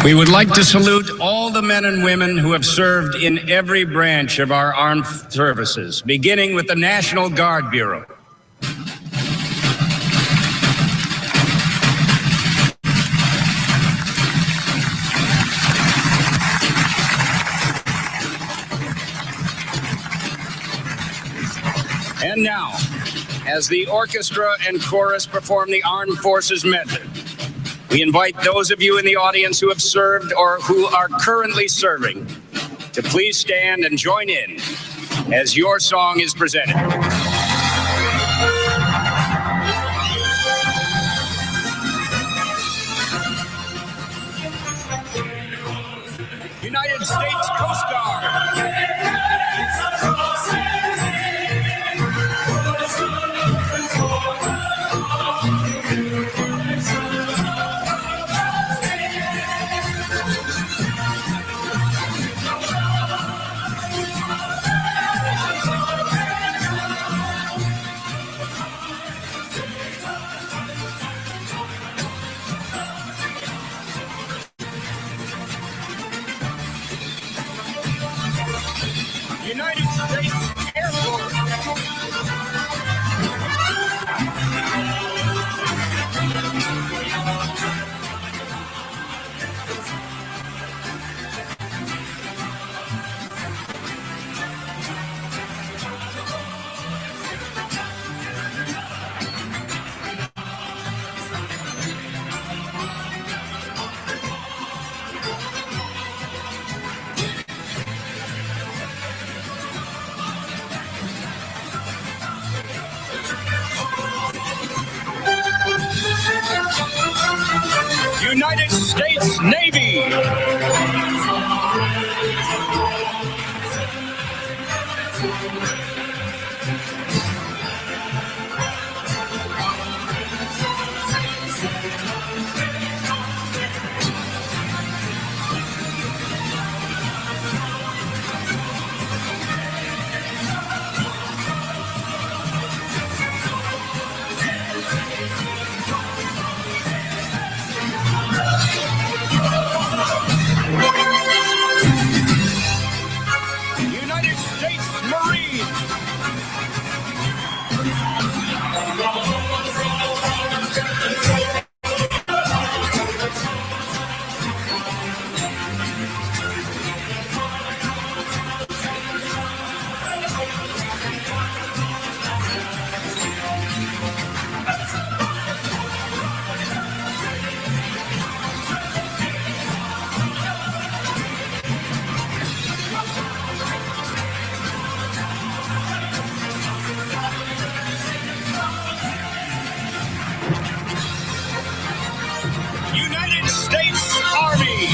We would like to salute all the men and women who have served in every branch of our armed services, beginning with the National Guard Bureau. And now, as the orchestra and chorus perform the Armed Forces Medley, we invite those of you in the audience who have served or who are currently serving to please stand and join in as your song is presented. United States Coast Guard. United States Air Force. United States Navy. United States Marine. United States Army.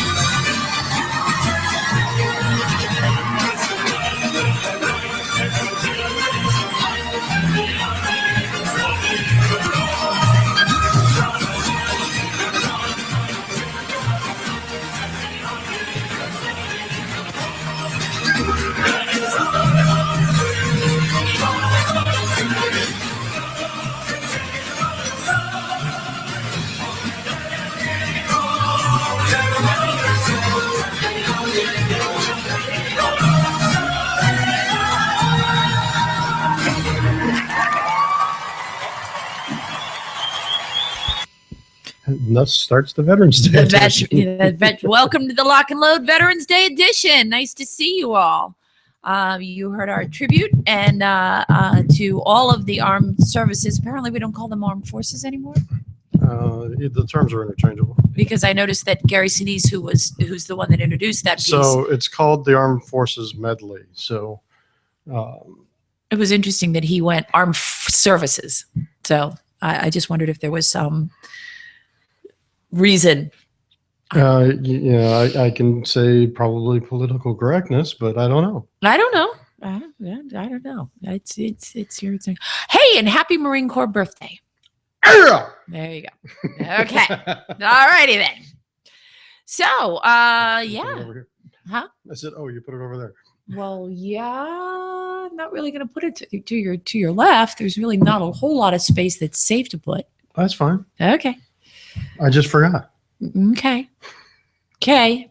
And thus starts the Veterans Day edition. Welcome to the Lock and Load Veterans Day edition. Nice to see you all. You heard our tribute and to all of the armed services. Apparently, we don't call them armed forces anymore The terms are interchangeable. because I noticed that Gary Sinise, who's the one that introduced that piece, So it's called the Armed Forces Medley. So it was interesting that he went armed services. So I just wondered if there was some reason. I can say probably political correctness, but I don't know. I don't know. I don't know. It's your thing. Hey, and happy Marine Corps birthday. There you go. Okay. All righty then. So, yeah. Over here. Huh? I said, oh, you put it over there. Well, yeah. I'm not really going to put it to your left. There's really not a whole lot of space that's safe to put. That's fine. Okay. I just forgot. Okay. Okay.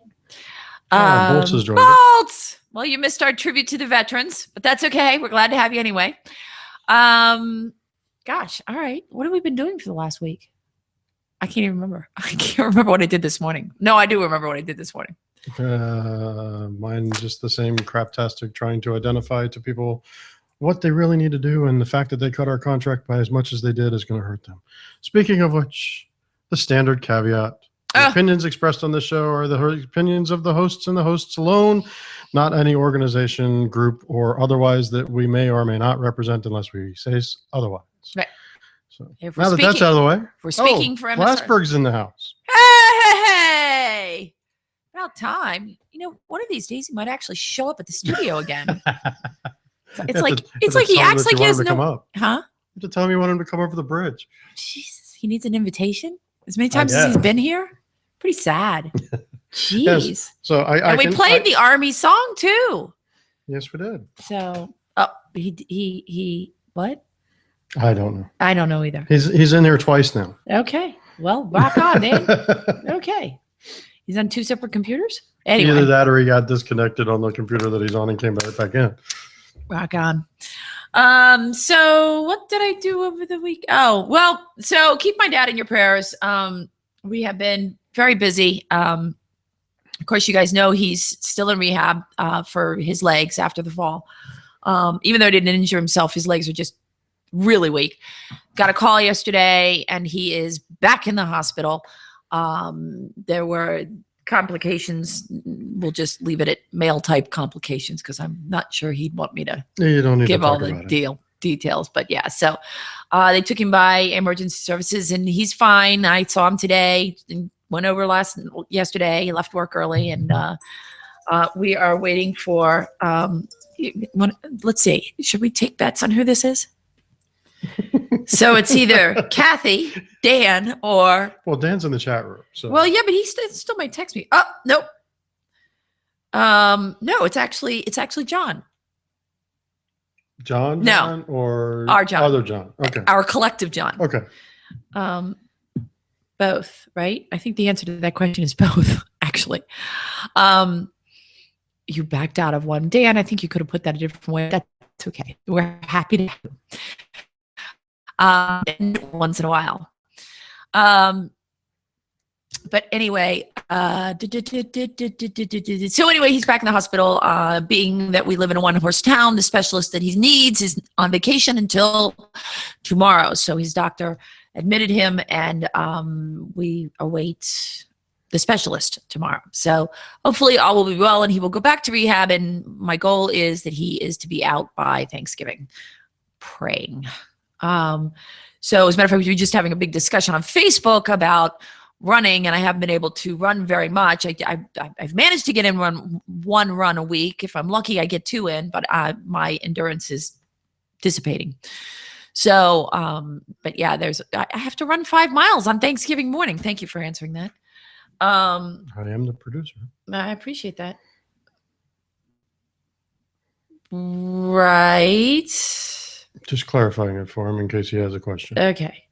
Bolts has joined us. Bolts. Well, you missed our tribute to the veterans, but that's okay. We're glad to have you anyway. Gosh, all right. What have we been doing for the last week? I can't even remember. I can't remember what I did this morning. No, I do remember what I did this morning. Mine just the same craptastic, trying to identify to people what they really need to do, and the fact that they cut our contract by as much as they did is going to hurt them. Speaking of which, the standard caveat. The opinions expressed on this show are the opinions of the hosts and the hosts alone, not any organization, group, or otherwise that we may or may not represent unless we say otherwise. Right. So If now that that's out of the way, we're speaking for MSR. Glassberg's in the house. Hey! About time. You know, one of these days he might actually show up at the studio again. It's like he acts like he has no. Huh? You have to tell him you want him to come over the bridge. Jesus, he needs an invitation. As many times as he's been here, pretty sad. Jeez. Yes. So we played the Army song too. Yes, we did. So, he what? I don't know. I don't know either. He's in there twice now. Okay. Well, rock on, man. Okay. He's on 2 separate computers. Anyway, either that or he got disconnected on the computer that he's on and came right back in. Rock on. So what did I do over the week? Oh, well, so keep my dad in your prayers. We have been very busy. Of course, you guys know he's still in rehab for his legs after the fall. Even though he didn't injure himself, his legs are just really weak. Got a call yesterday and he is back in the hospital. There were complications. We'll just leave it at male type complications because I'm not sure he'd want me to give all the details. But yeah, so they took him by emergency services and he's fine. I saw him today and went over yesterday. He left work early and we are waiting for let's see, should we take bets on who this is? So it's either Kathy, Dan, or Dan's in the chat room. So but he still might text me. Oh, nope. No, it's actually John. John, or our John, other John. Okay, our collective John. Okay. Both, right? I think the answer to that question is both. Actually, you backed out of one, Dan. I think you could have put that a different way. That's okay. We're happy to. Once in a while. But anyway, so anyway, he's back in the hospital. Being that we live in a 1-horse town, the specialist that he needs is on vacation until tomorrow. So his doctor admitted him and we await the specialist tomorrow. So hopefully all will be well and he will go back to rehab. And my goal is that he is to be out by Thanksgiving, praying. So as a matter of fact, we were just having a big discussion on Facebook about running, and I haven't been able to run very much. I've managed to get in one run a week. If I'm lucky, I get 2 in, but my endurance is dissipating. So, but yeah, I have to run 5 miles on Thanksgiving morning. Thank you for answering that. I am the producer. I appreciate that. Right. Just clarifying it for him in case he has a question. Okay.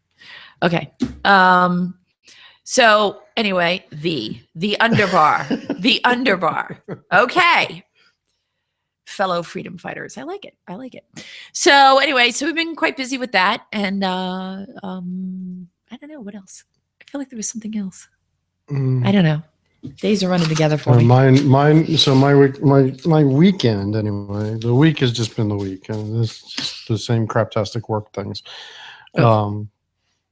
So anyway, the underbar, the underbar. Okay. Fellow freedom fighters. I like it. So anyway, so we've been quite busy with that. And I don't know what else. I feel like there was something else. I don't know. Days are running together for me. Mine. So my weekend anyway. The week has just been the week, and this just the same craptastic work things. Okay.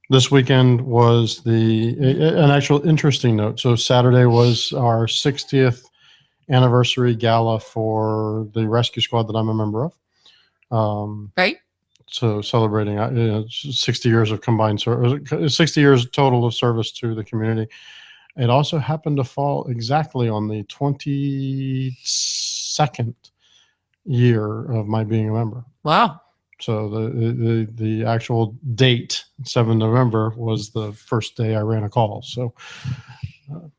This weekend was an actual interesting note. So Saturday was our 60th anniversary gala for the rescue squad that I'm a member of. Right. So celebrating 60 years of combined service, 60 years total of service to the community. It also happened to fall exactly on the 22nd year of my being a member. Wow. So the actual date, 7 November, was the first day I ran a call. So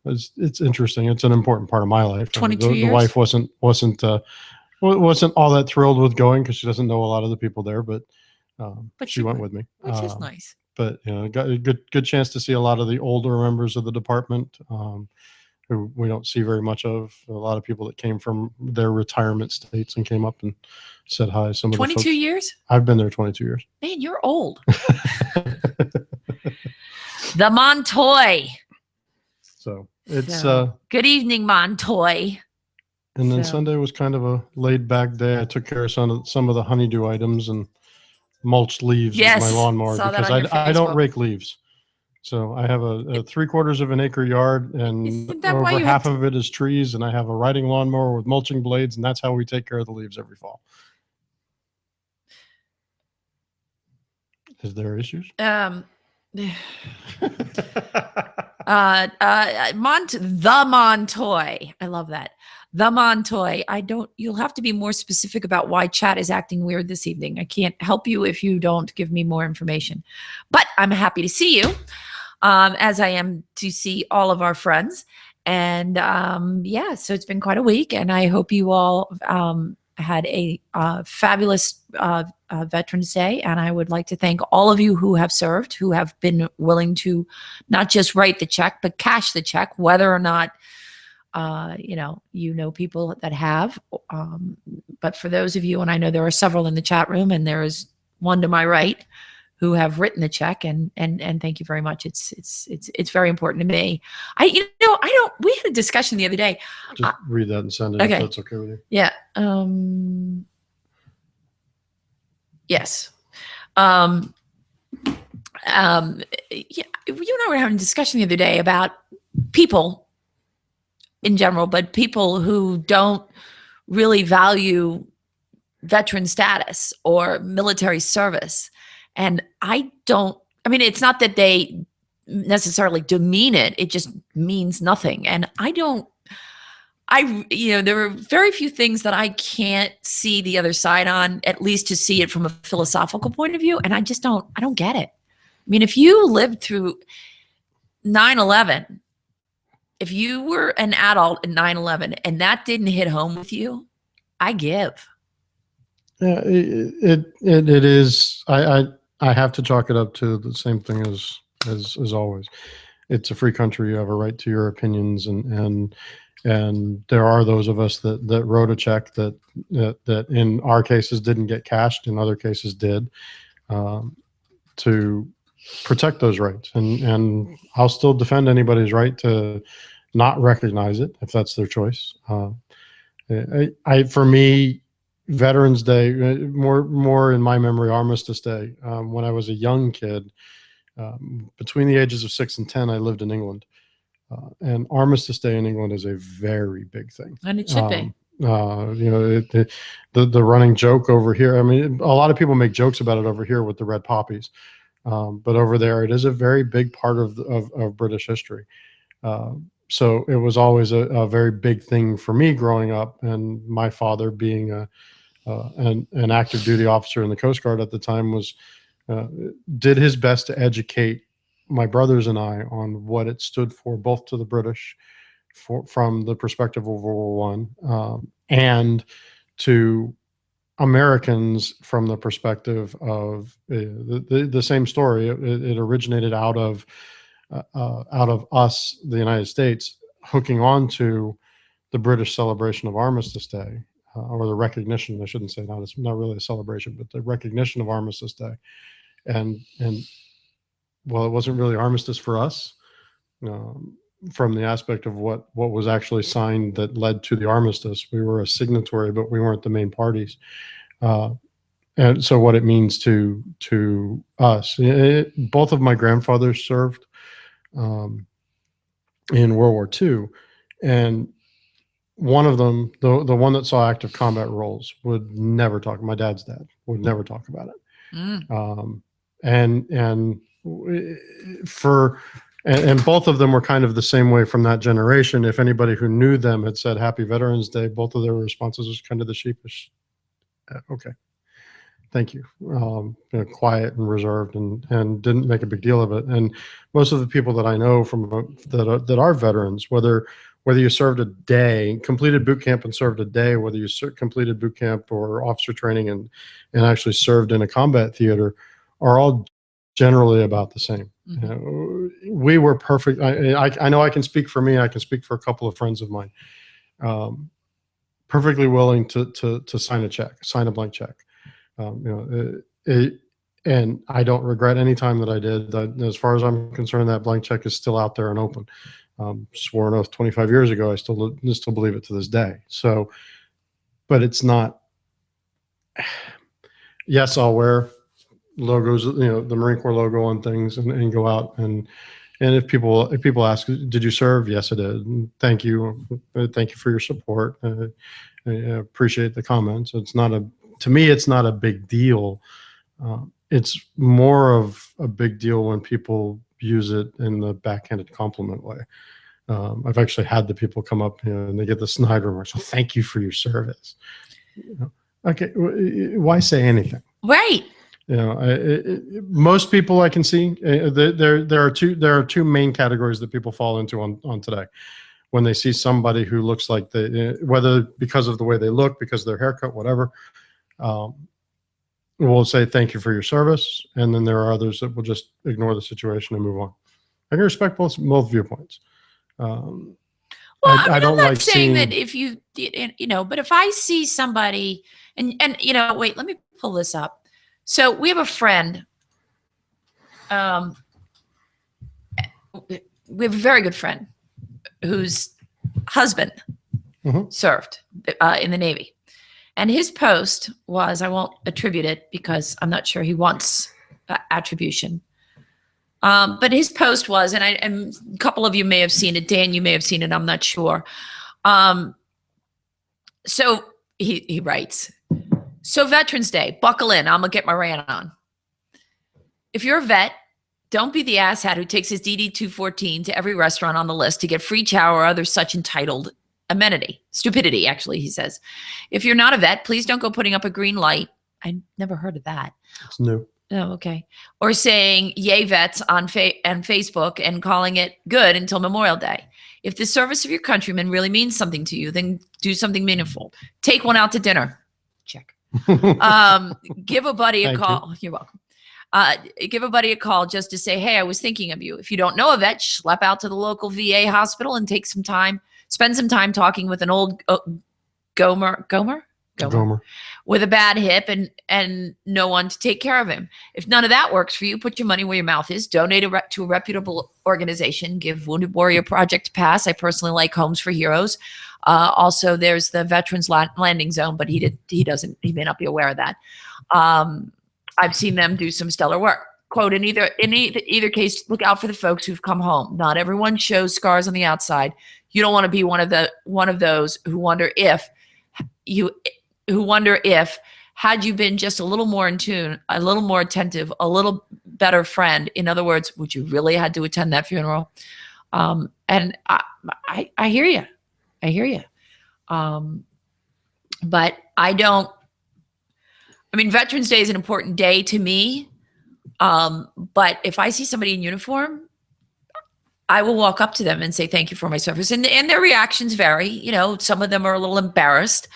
it's interesting. It's an important part of my life. 22 years. The wife wasn't all that thrilled with going because she doesn't know a lot of the people there, but she went with me, which is nice. But got a good chance to see a lot of the older members of the department. who we don't see very much of. A lot of people that came from their retirement states and came up and said hi. Some of the 22 folks. years? I've been there 22 years. Man, you're old. The Montoy. So it's Good evening, Montoy. and then so- Sunday was kind of a laid back day. I took care of some of the honeydew items and mulched leaves Yes, with my lawnmower saw that because on your I don't Facebook. rake leaves. So I have a 3/4 of an acre yard, and Isn't that why over you have half of it is trees, and I have a riding lawnmower with mulching blades, and that's how we take care of the leaves every fall. Is there issues? The Montoy. I love that. The Montoy. You'll have to be more specific about why chat is acting weird this evening. I can't help you if you don't give me more information, but I'm happy to see you, as I am to see all of our friends. And yeah, so it's been quite a week, and I hope you all had a fabulous Veterans Day. And I would like to thank all of you who have served, who have been willing to not just write the check, but cash the check, whether or not you know people that have. But for those of you, and I know there are several in the chat room, and there is one to my right who have written the check, and thank you very much. It's very important to me. We had a discussion the other day. Just read that and send it okay. if that's okay with you. Yeah. Yes. Yeah, you and I were having a discussion the other day about people in general, but people who don't really value veteran status or military service. And it's not that they necessarily demean it. It just means nothing. And there are very few things that I can't see the other side on, at least to see it from a philosophical point of view. And I don't get it. I mean, if you lived through 9/11, if you were an adult in 9/11 and that didn't hit home with you, I give. Yeah, it is. I have to chalk it up to the same thing as always. It's a free country. You have a right to your opinions, and there are those of us that wrote a check that in our cases didn't get cashed, in other cases did, to protect those rights. And I'll still defend anybody's right to not recognize it if that's their choice. For me, Veterans Day, more in my memory, Armistice Day. When I was a young kid, between the ages of 6 and 10, I lived in England. And Armistice Day in England is a very big thing. And it should be. The running joke over here, I mean, a lot of people make jokes about it over here with the red poppies. But over there, it is a very big part of British history. So it was always a very big thing for me growing up. And my father, being an active duty officer in the Coast Guard at the time, did his best to educate my brothers and I on what it stood for, both to the British from the perspective of World War I, and to Americans from the perspective of the same story. It originated out of us, the United States, hooking on to the British celebration of Armistice Day, or the recognition. I shouldn't say that. It's not really a celebration, but the recognition of Armistice Day. And well, it wasn't really armistice for us, from the aspect of what was actually signed that led to the armistice. We were a signatory, but we weren't the main parties. And so what it means to us, both of my grandfathers served in World War II, and one of them, the one that saw active combat roles, would never talk. My dad's dad would never talk about it. And both of them were kind of the same way from that generation. If anybody who knew them had said Happy Veterans Day, both of their responses was kind of the sheepish, okay, thank you, quiet and reserved, and didn't make a big deal of it. And most of the people that I know that are veterans, whether you served a day, completed boot camp and served a day, whether you completed boot camp or officer training and actually served in a combat theater, are all generally about the same. Mhm. You know, we were perfect. I know I can speak for me. I can speak for a couple of friends of mine. Perfectly willing to sign a check, sign a blank check. And I don't regret any time that I did. As far as I'm concerned, that blank check is still out there and open. Swore an oath 25 years ago. I still believe it to this day. So, but it's not. Yes, I'll wear logos, the Marine Corps logo on things and go out and if people ask, did you serve? Yes, I did. Thank you. Thank you for your support. I appreciate the comments. To me, it's not a big deal. It's more of a big deal when people use it in the backhanded compliment way. I've actually had the people come up and they get the snide remarks. So thank you for your service. Okay, why say anything? Right. Most people I can see, there are two main categories that people fall into on today. When they see somebody who looks like whether because of the way they look, because of their haircut, whatever, will say thank you for your service, and then there are others that will just ignore the situation and move on. I can respect both viewpoints. Well, I don't like saying that if but if I see somebody and wait, let me pull this up. So we have a friend. We have a very good friend whose husband served in the Navy. And his post was, I won't attribute it because I'm not sure he wants attribution. But his post was, and a couple of you may have seen it. Dan, you may have seen it. I'm not sure. So he writes, so Veterans Day, buckle in. I'm going to get my rant on. If you're a vet, don't be the asshat who takes his DD-214 to every restaurant on the list to get free chow or other such entitled amenity. Stupidity, actually, he says. If you're not a vet, please don't go putting up a green light. I never heard of that. It's new. Oh, okay. Or saying yay vets on Facebook and calling it good until Memorial Day. If the service of your countrymen really means something to you, then do something meaningful. Take one out to dinner. Check. Give a buddy a call. You're welcome. Give a buddy a call just to say, hey, I was thinking of you. If you don't know a vet, schlep out to the local VA hospital and spend some time talking with an old Gomer with a bad hip and no one to take care of him. If none of that works for you, put your money where your mouth is. Donate to a reputable organization. Give Wounded Warrior Project a pass. I personally like Homes for Heroes. Also, there's the Veterans Landing Zone, but he may not be aware of that. I've seen them do some stellar work. Quote, in either case, look out for the folks who've come home. Not everyone shows scars on the outside. You don't want to be one of those who wonder if had you been just a little more in tune, a little more attentive, a little better friend. In other words, would you really had to attend that funeral? And I hear you. I hear you. But Veterans Day is an important day to me. But if I see somebody in uniform, I will walk up to them and say, thank you for my service. And their reactions vary. Some of them are a little embarrassed,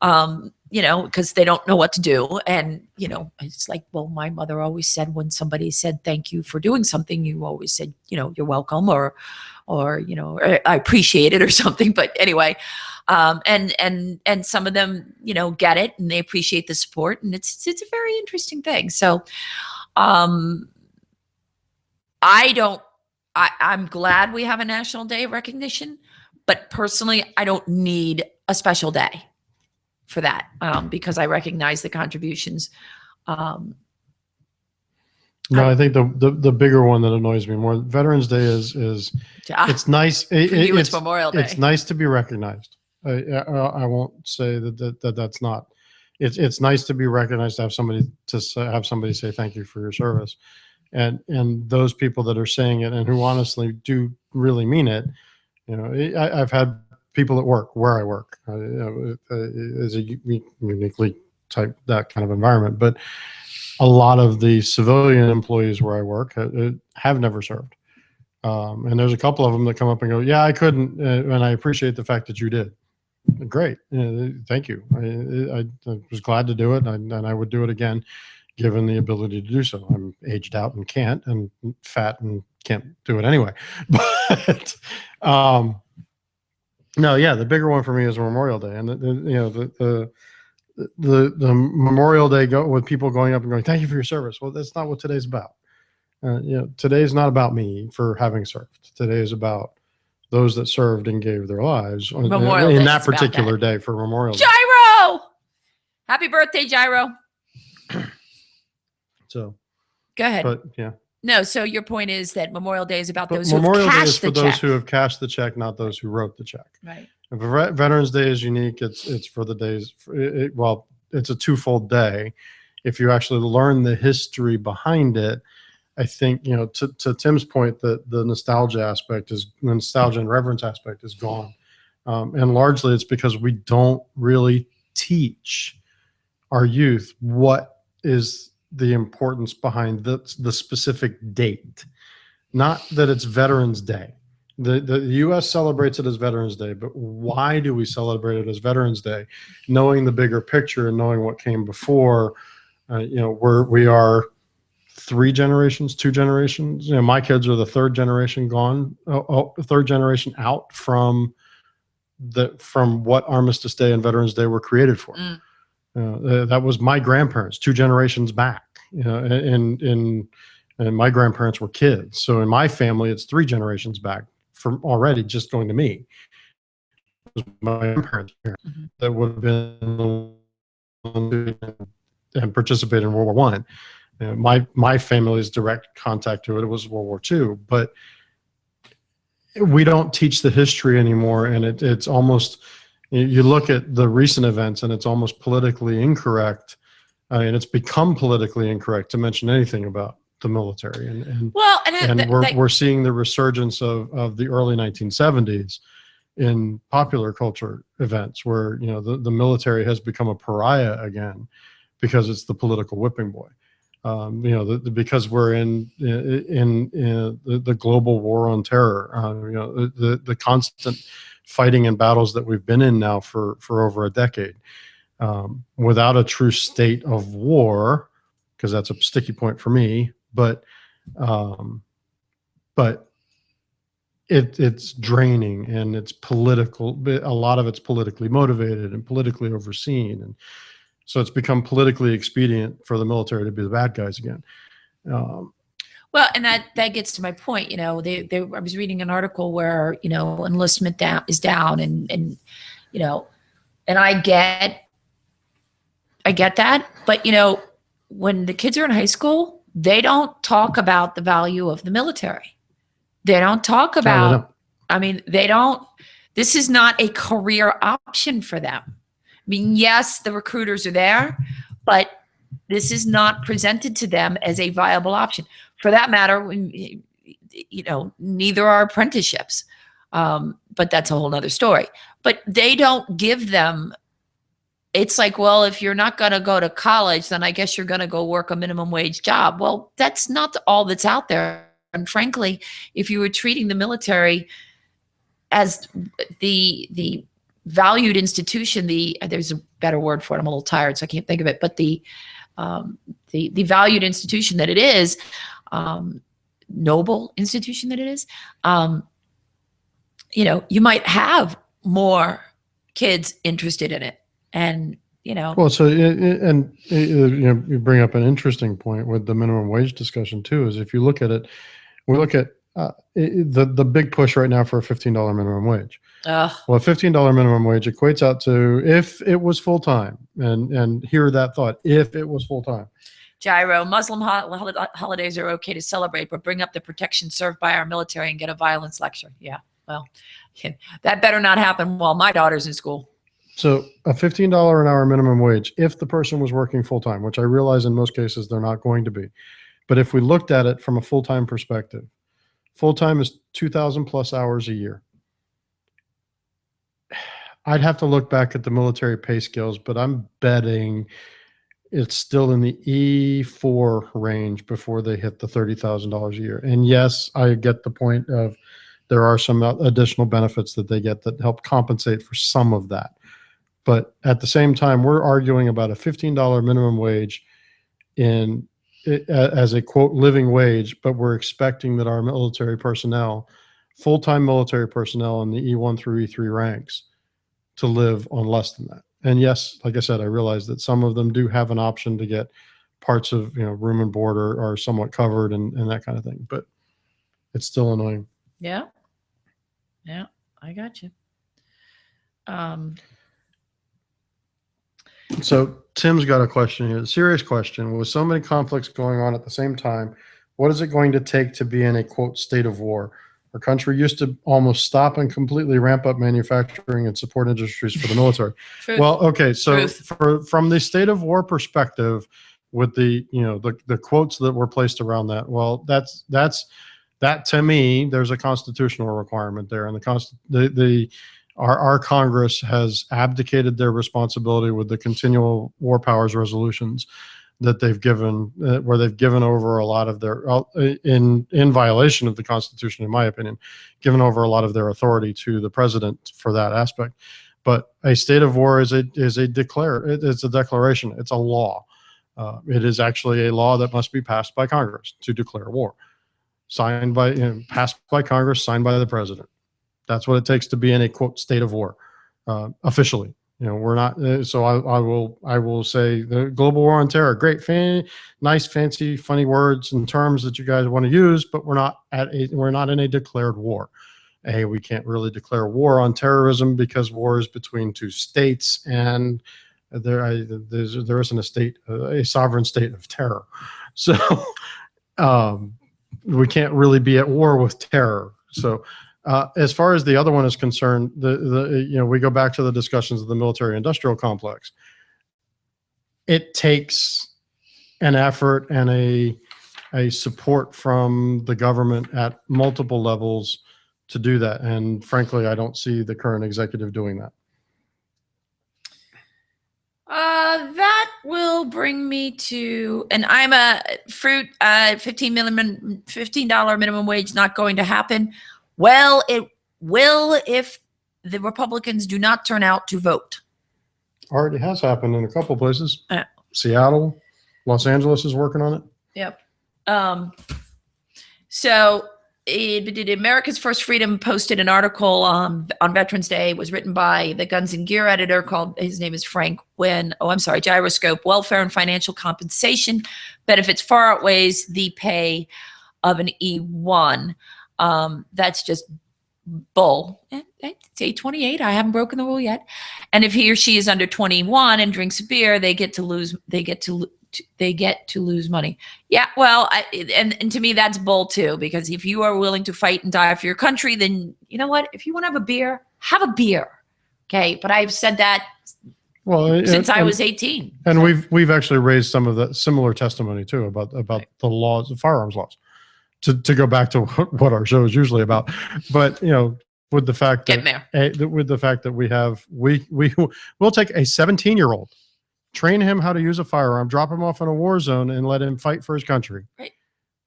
because they don't know what to do. And, it's like, well, my mother always said when somebody said, thank you for doing something, you always said, you're welcome or I appreciate it or something. But anyway, and some of them, get it and they appreciate the support, and it's a very interesting thing. So, I'm glad we have a National Day of Recognition, but personally, I don't need a special day for that, because I recognize the contributions. No, I think the bigger one that annoys me more, Veterans Day is it's nice. It's Memorial Day. It's nice to be recognized. I won't say that's not. It's nice to be recognized, to have somebody say thank you for your service, and those people that are saying it and who honestly do really mean it. I've had people at work where I work is a uniquely type that kind of environment, but a lot of the civilian employees where I work have never served, and there's a couple of them that come up and go, yeah, I couldn't, and I appreciate the fact that you did. Great. Thank you. I was glad to do it, and I would do it again. given the ability to do so. I'm aged out and can't, and fat and can't do it anyway. But no, yeah, the bigger one for me is Memorial Day, and the Memorial Day with people going up and going, "Thank you for your service." Well, that's not what today's about. Today's not about me for having served. Today is about those that served and gave their lives in that particular day for Memorial Day. Gyro! Happy birthday, Gyro. So go ahead. But yeah. No, so your point is that Memorial Day is about those who Memorial have Day cashed is for the those check. who have cashed the check, not those who wrote the check. Right. If Veterans Day is unique, it's for the days. Well, it's a twofold day. If you actually learn the history behind it, I think, to Tim's point, that the nostalgia and reverence aspect is gone. And largely it's because we don't really teach our youth what is the importance behind the specific date. Not that it's Veterans Day. The U.S. celebrates it as Veterans Day, but why do we celebrate it as Veterans Day? Knowing the bigger picture and knowing what came before, we are 3 generations, 2 generations. My kids are the 3rd generation gone, 3rd generation out from what Armistice Day and Veterans Day were created for. That was my grandparents 2 generations back, and my grandparents were kids. So in my family, it's 3 generations back from already just going to me. It was my grandparents that would have been and participated in World War I. My family's direct contact to it was World War II, but we don't teach the history anymore, and it's almost, you look at the recent events and it's almost politically incorrect, and it's become politically incorrect to mention anything about the military, and we're seeing the resurgence of the early 1970s in popular culture events where the military has become a pariah again because it's the political whipping boy. Because we're in the global war on terror, the constant fighting and battles that we've been in now for over a decade, without a true state of war, because that's a sticky point for me. But it's draining, and it's political. A lot of it's politically motivated and politically overseen, and so it's become politically expedient for the military to be the bad guys again. Well, and that gets to my point. I was reading an article where enlistment is down, and I get that, but when the kids are in high school, they don't talk about the value of the military. They don't talk about. This is not a career option for them. Yes, the recruiters are there, but this is not presented to them as a viable option. For that matter, neither are apprenticeships, but that's a whole nother story. But they don't give them, it's like, well, if you're not going to go to college, then I guess you're going to go work a minimum wage job. Well, that's not all that's out there. And frankly, if you were treating the military as the valued institution, there's a better word for it. I'm a little tired, so I can't think of it. But the valued institution that it is, noble institution that it is, you might have more kids interested in it, and Well, so you bring up an interesting point with the minimum wage discussion too. Is if you look at it, we look at the big push right now for a $15 minimum wage. Well, a $15 minimum wage equates out to, if it was full time, and hear that thought, if it was full time. Gyro, Muslim holidays are okay to celebrate, but bring up the protection served by our military and get a violence lecture. Yeah, well, that better not happen while my daughter's in school. So a $15 an hour minimum wage, if the person was working full time, which I realize in most cases they're not going to be, but if we looked at it from a full time perspective, full time is 2,000 plus hours a year. I'd have to look back at the military pay scales, but I'm betting it's still in the E4 range before they hit the $30,000 a year. And yes, I get the point of there are some additional benefits that they get that help compensate for some of that. But at the same time, we're arguing about a $15 minimum wage as a quote living wage, but we're expecting that our military personnel, full-time military personnel in the E1 through E3 ranks, to live on less than that. And yes, like I said, I realize that some of them do have an option to get parts of room and board are somewhat covered and that kind of thing, but it's still annoying. Yeah. Yeah, I got you. So Tim's got a question here, a serious question. With so many conflicts going on at the same time, what is it going to take to be in a quote state of war? Our country used to almost stop and completely ramp up manufacturing and support industries for the military. Truth. Well, okay, so Truth. from the state of war perspective, with the the quotes that were placed around that, well, that to me, there's a constitutional requirement there, and our Congress has abdicated their responsibility with the continual war powers resolutions that they've given, where they've given over a lot of their, in violation of the Constitution, in my opinion, given over a lot of their authority to the president for that aspect. But a state of war it's a declaration. It's a law. It is actually a law that must be passed by Congress to declare war, passed by Congress, signed by the president. That's what it takes to be in a quote state of war, officially. We're not. So I will say the global war on terror. Great, nice, fancy, funny words and terms that you guys want to use, but we're not in a declared war. We can't really declare war on terrorism because war is between two states, and there isn't a sovereign state of terror. So we can't really be at war with terror. So. As far as the other one is concerned, we go back to the discussions of the military-industrial complex. It takes an effort and a support from the government at multiple levels to do that. And frankly, I don't see the current executive doing that. That will bring me to, and I'm a fruit, $15 minimum wage not going to happen. Well, it will if the Republicans do not turn out to vote. Already has happened in a couple places. Seattle, Los Angeles is working on it. Yep. So America's First Freedom posted an article on Veterans Day. It was written by the Guns and Gear editor his name is Frank Wynn. Gyroscope, welfare and financial compensation benefits far outweighs the pay of an E1. That's just bull. It's 8:28. I haven't broken the rule yet. And if he or she is under 21 and drinks a beer, they get to lose money. Yeah. Well, and to me, that's bull too, because if you are willing to fight and die for your country, then you know what? If you want to have a beer. Okay. But I've said that since I was 18. And so we've actually raised some of the similar testimony too about the laws, the firearms laws. To go back to what our show is usually about, but with the fact that we'll take a 17-year-old, train him how to use a firearm, drop him off in a war zone, and let him fight for his country. Right.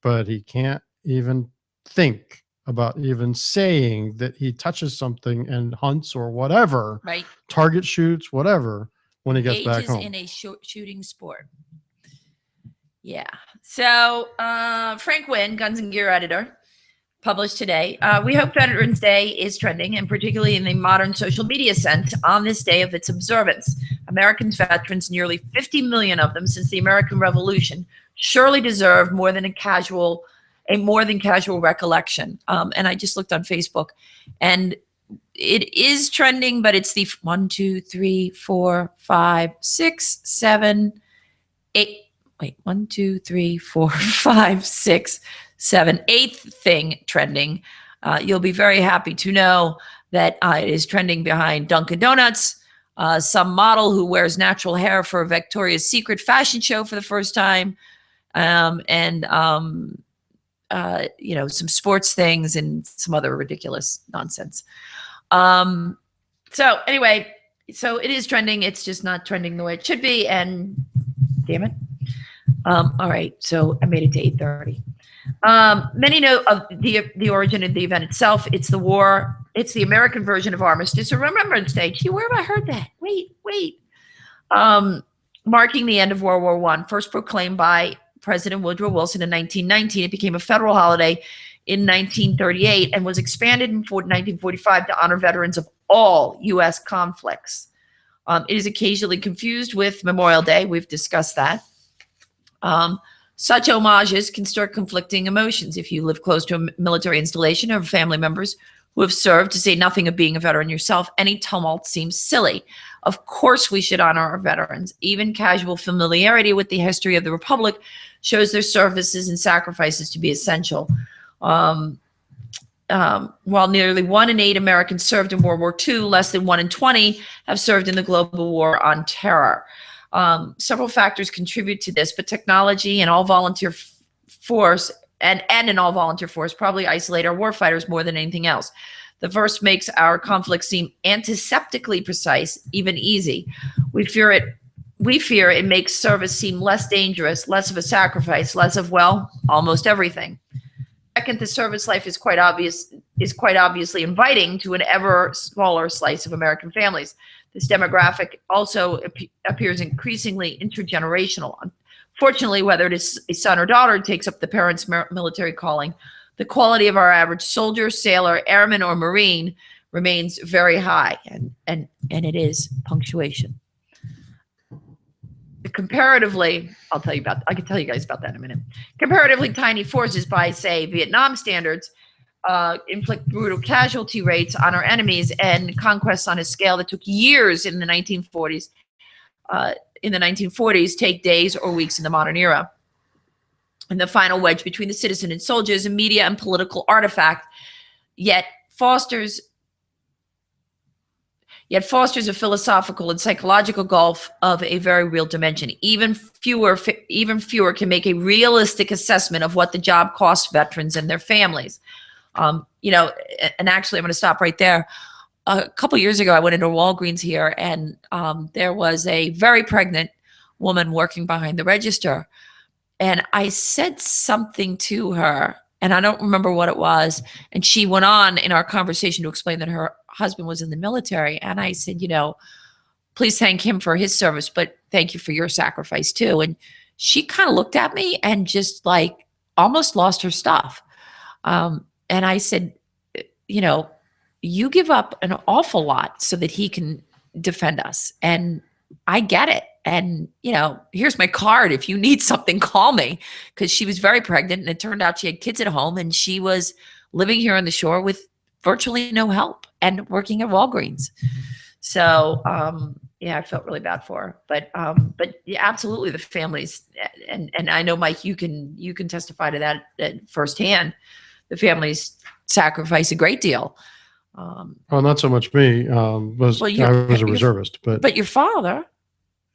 But he can't even think about even saying that he touches something and hunts or whatever. Right. Target shoots, whatever, when he gets back home. In a shooting sport. Yeah. So Frank Wynn, Guns and Gear editor, published today. We hope Veterans Day is trending, and particularly in the modern social media sense, on this day of its observance. American veterans, nearly 50 million of them since the American Revolution, surely deserve more than casual recollection. And I just looked on Facebook, and it is trending, but it's the 1, 2, 3, 4, 5, 6, 7, 8. Wait, 1, 2, 3, 4, 5, 6, 7, 8th thing trending. You'll be very happy to know that it is trending behind Dunkin' Donuts, some model who wears natural hair for a Victoria's Secret fashion show for the first time, and some sports things and some other ridiculous nonsense. So anyway, so it is trending. It's just not trending the way it should be, and damn it. All right, so I made it to 8:30. Many know of the origin of the event itself. It's the war. It's the American version of Armistice or Remembrance Day. Gee, where have I heard that? Wait. marking the end of World War I, first proclaimed by President Woodrow Wilson in 1919. It became a federal holiday in 1938 and was expanded in 1945 to honor veterans of all U.S. conflicts. It is occasionally confused with Memorial Day. We've discussed that. Such homages can stir conflicting emotions. If you live close to a military installation or family members who have served, to say nothing of being a veteran yourself, any tumult seems silly. Of course, we should honor our veterans. Even casual familiarity with the history of the Republic shows their services and sacrifices to be essential. While nearly 1 in 8 Americans served in World War II, less than 1 in 20 have served in the global war on terror. Several factors contribute to this, but technology and all volunteer force and an all volunteer force probably isolate our warfighters more than anything else. The first makes our conflict seem antiseptically precise, even easy. We fear it makes service seem less dangerous, less of a sacrifice, less of, well, almost everything. Second, the service life is quite obviously inviting to an ever smaller slice of American families. This demographic also appears increasingly intergenerational. Fortunately, whether it is a son or daughter who takes up the parents' military calling, the quality of our average soldier, sailor, airman, or Marine remains very high, and it is punctuation. Comparatively, I can tell you guys about that in a minute. Comparatively tiny forces by, say, Vietnam standards inflict brutal casualty rates on our enemies and conquests on a scale that took years in the 1940s. In the 1940s, take days or weeks in the modern era. And the final wedge between the citizen and soldier is a media and political artifact, yet fosters a philosophical and psychological gulf of a very real dimension. Even fewer can make a realistic assessment of what the job costs veterans and their families. And actually, I'm going to stop right there. A couple years ago, I went into Walgreens here, and there was a very pregnant woman working behind the register. And I said something to her, and I don't remember what it was. And she went on in our conversation to explain that her husband was in the military. And I said, please thank him for his service, but thank you for your sacrifice too. And she kind of looked at me and just like almost lost her stuff. And I said, you give up an awful lot so that he can defend us. And I get it. And, here's my card. If you need something, call me. Because she was very pregnant, and it turned out she had kids at home, and she was living here on the shore with virtually no help and working at Walgreens. So, I felt really bad for her. But yeah, absolutely, the families, and I know, Mike, you can testify to that firsthand. The families sacrifice a great deal. Well, not so much me. I was a reservist, but your father.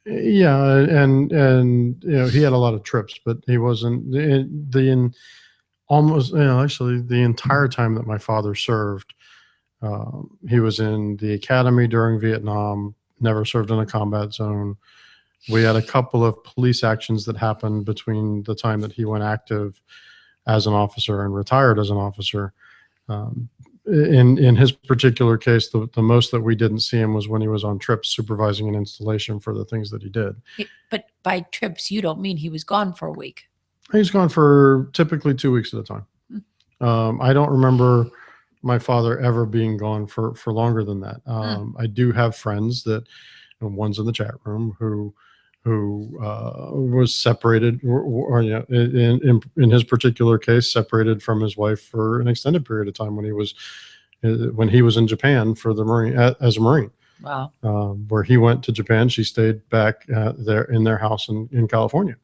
Yeah, and he had a lot of trips, but he wasn't actually the entire time that my father served. He was in the academy during Vietnam, never served in a combat zone. We had a couple of police actions that happened between the time that he went active as an officer and retired as an officer. In his particular case, the most that we didn't see him was when he was on trips supervising an installation for the things that he did. But by trips, you don't mean he was gone for a week. He's gone for typically 2 weeks at a time. I don't remember my father ever being gone for longer than that. I do have friends that, one's in the chat room, who was separated, or in his particular case, separated from his wife for an extended period of time when he was in Japan for the Marine as a Marine. Wow. Where he went to Japan, she stayed back there in their house in California.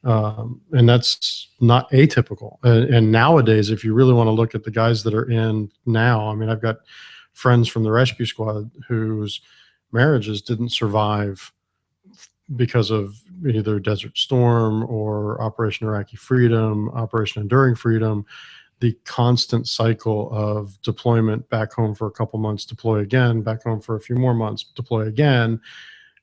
And that's not atypical. And nowadays, if you really want to look at the guys that are in now, I mean, I've got friends from the rescue squad whose marriages didn't survive because of either Desert Storm or Operation Iraqi Freedom, Operation Enduring Freedom, the constant cycle of deployment, back home for a couple months, deploy again, back home for a few more months, deploy again.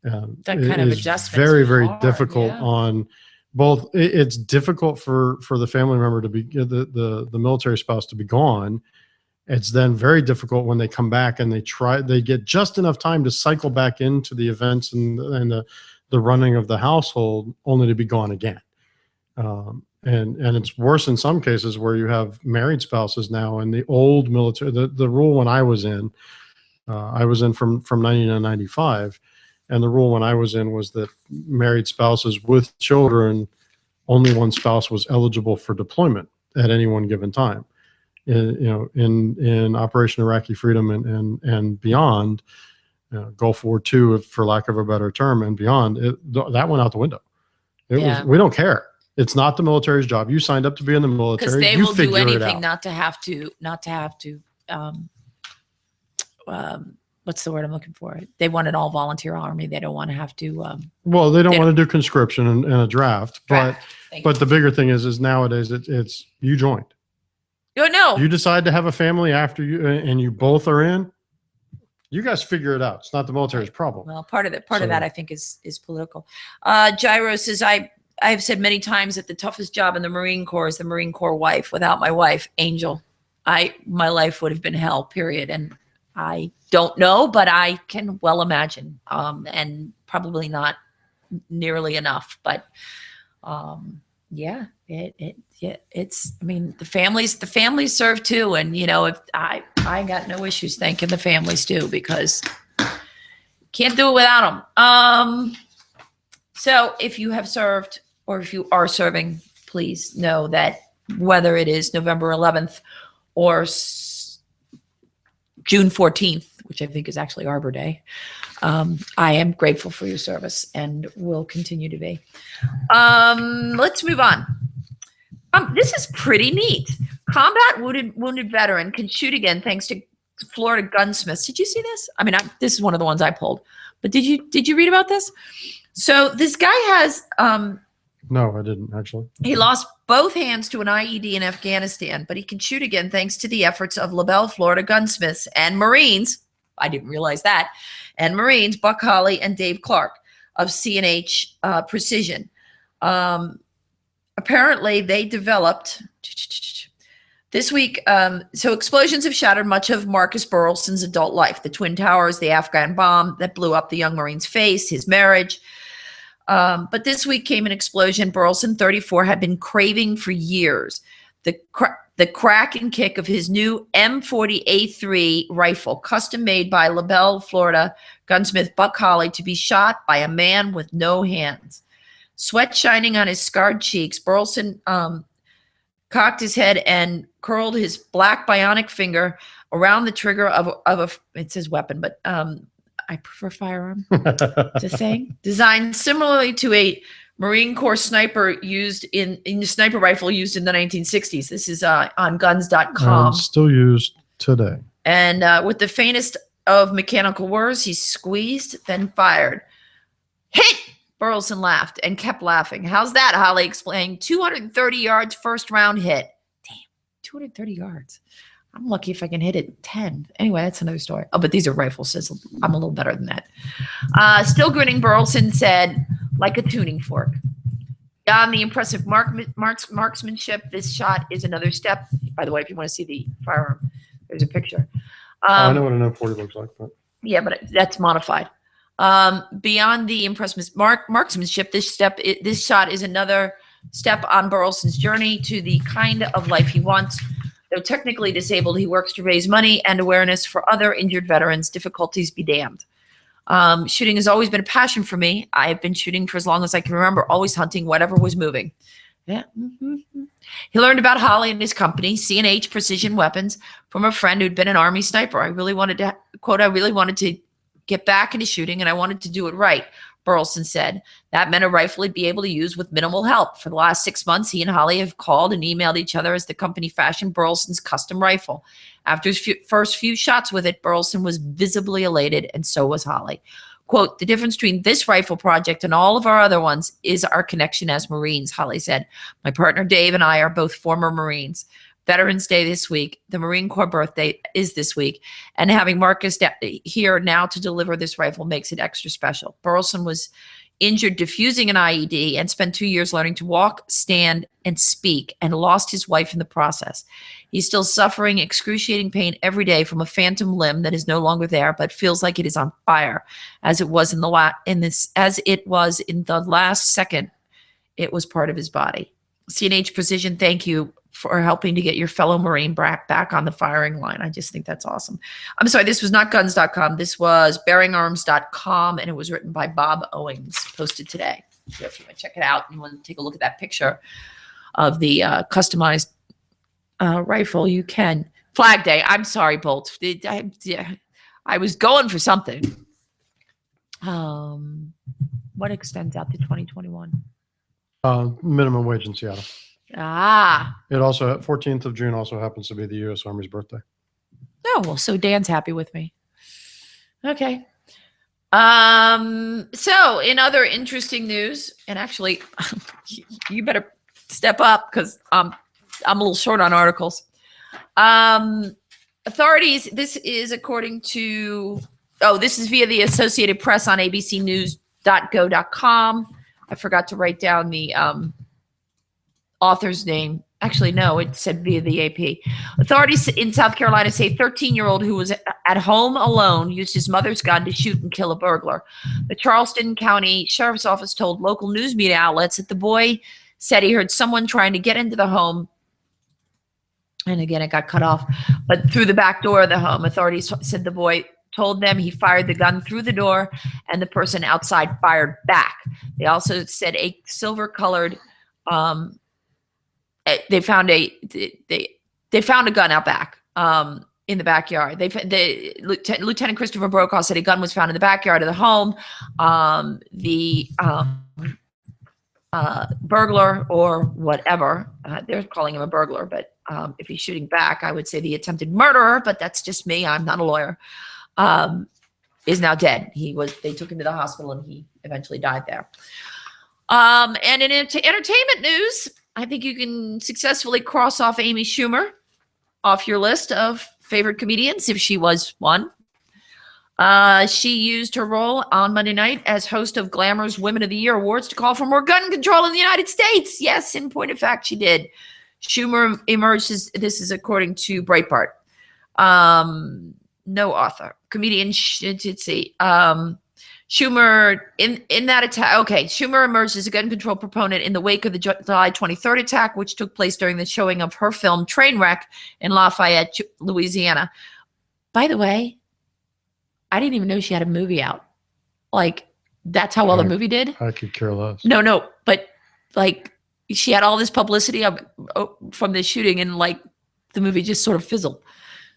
That kind of adjustment very, is very hard, difficult on both. It's difficult for the family member to be the military spouse to be gone, It's then very difficult when they come back and they get just enough time to cycle back into the events and the running of the household, only to be gone again. And it's worse in some cases where you have married spouses now. And the old military, the rule when I was in from 90 to 95, and the rule when I was in was that married spouses with children, only one spouse was eligible for deployment at any one given time. In Operation Iraqi Freedom and beyond, Gulf War II, for lack of a better term, and beyond, that went out the window. We don't care. It's not the military's job. You signed up to be in the military. Because they you will do figure it anything out. not to have to. What's the word I'm looking for? They want an all volunteer army. They don't want to have to. Well, they don't want to do conscription and a draft, Thank but the bigger thing is nowadays it's you joined. you. No. You decide to have a family after you, and you both are in. You guys figure it out. It's not the military's problem. Well, part of that I think is political. Gyro says I've said many times that the toughest job in the Marine Corps is the Marine Corps wife. Without my wife, Angel, my life would have been hell, period. And I don't know, but I can well imagine, and probably not nearly enough. But it's. I mean, the families serve too, and if I got no issues thanking the families too, because can't do it without them. So if you have served or if you are serving, please know that whether it is November 11th or June 14th, which I think is actually Arbor Day, I am grateful for your service and will continue to be. Let's move on. This is pretty neat. Combat wounded veteran can shoot again thanks to Florida gunsmiths. Did you see this? I mean, this is one of the ones I pulled. But did you read about this? So this guy has No, I didn't actually. he lost both hands to an IED in Afghanistan, but he can shoot again thanks to the efforts of LaBelle, Florida gunsmiths and Marines. I didn't realize that. And Marines, Buck Holly and Dave Clark of C&H Precision. Apparently, they developed this week. So explosions have shattered much of Marcus Burleson's adult life. The Twin Towers, the Afghan bomb that blew up the young Marine's face, his marriage. But this week came an explosion Burleson, 34, had been craving for years. The crack and kick of his new M40A3 rifle, custom made by LaBelle, Florida gunsmith Buck Holly, to be shot by a man with no hands. Sweat shining on his scarred cheeks, Burleson cocked his head and curled his black bionic finger around the trigger of a it says weapon, but I prefer firearm. It's a thing. Designed similarly to a Marine Corps sniper used in the sniper rifle used in the 1960s. This is on guns.com. Still used today. And with the faintest of mechanical whirs, he squeezed, then fired. Hit! Burleson laughed and kept laughing. How's that, Holly explained. 230 yards, first round hit. Damn, 230 yards. I'm lucky if I can hit it 10. Anyway, that's another story. Oh, but these are rifles. So I'm a little better than that. Still grinning, Burleson said, like a tuning fork. Beyond the impressive marksmanship, this shot is another step. By the way, if you want to see the firearm, there's a picture. I know what an M40 looks like. But. Yeah, but that's modified. Beyond the impressive marksmanship, this shot is another step on Burleson's journey to the kind of life he wants. Though technically disabled, he works to raise money and awareness for other injured veterans. Difficulties be damned. Shooting has always been a passion for me. I have been shooting for as long as I can remember, always hunting whatever was moving. Yeah. Mm-hmm. He learned about Holly and his company, C&H Precision Weapons, from a friend who'd been an Army sniper. I really wanted to get back into shooting, and I wanted to do it right, Burleson said. That meant a rifle he'd be able to use with minimal help. For the last 6 months, he and Holly have called and emailed each other as the company fashioned Burleson's custom rifle. After his first few shots with it, Burleson was visibly elated, and so was Holly. Quote, the difference between this rifle project and all of our other ones is our connection as Marines, Holly said. My partner Dave and I are both former Marines. Veterans Day this week. The Marine Corps birthday is this week. And having Marcus here now to deliver this rifle makes it extra special. Burleson was injured defusing an IED, and spent 2 years learning to walk, stand, and speak, and lost his wife in the process. He's still suffering excruciating pain every day from a phantom limb that is no longer there, but feels like it is on fire, as it was in the last second it was part of his body. CNH Precision, thank you for helping to get your fellow Marine back on the firing line. I just think that's awesome. I'm sorry, this was not guns.com. This was bearingarms.com, and it was written by Bob Owings, posted today. So if you want to check it out and you want to take a look at that picture of the customized rifle, you can. Flag Day. I'm sorry, Bolt. I was going for something. What extends out to 2021? Minimum wage in Seattle. It also 14th of June also happens to be the U.S. Army's birthday. Oh, well, so Dan's happy with me. Okay. So in other interesting news, and actually, you better step up because I'm a little short on articles. Authorities, this is according to, this is via the Associated Press on abcnews.go.com. I forgot to write down the author's name. Actually, no, it said via the AP. Authorities in South Carolina say a 13-year-old who was at home alone used his mother's gun to shoot and kill a burglar. The Charleston County Sheriff's Office told local news media outlets that the boy said he heard someone trying to get into the home. And again, it got cut off. But through the back door of the home, authorities said the boy told them he fired the gun through the door and the person outside fired back. They also said a silver-colored they found a gun out back in the backyard. Lieutenant Christopher Brokaw said a gun was found in the backyard of the home. The burglar or whatever, they're calling him a burglar, but if he's shooting back, I would say the attempted murderer, but that's just me. I'm not a lawyer. Is now dead. They took him to the hospital and he eventually died there. And in entertainment news, I think you can successfully cross off Amy Schumer off your list of favorite comedians if she was one. She used her role on Monday night as host of Glamour's Women of the Year Awards to call for more gun control in the United States. Yes, in point of fact, she did. Schumer emerged as, this is according to Breitbart. No author. Comedian, let's see. Schumer, in that attack, okay, Schumer emerged as a gun control proponent in the wake of the July 23rd attack, which took place during the showing of her film Trainwreck in Lafayette, Louisiana. By the way, I didn't even know she had a movie out. Like, that's how well the movie did? I could care less. No, but like, she had all this publicity from the shooting, and like, the movie just sort of fizzled.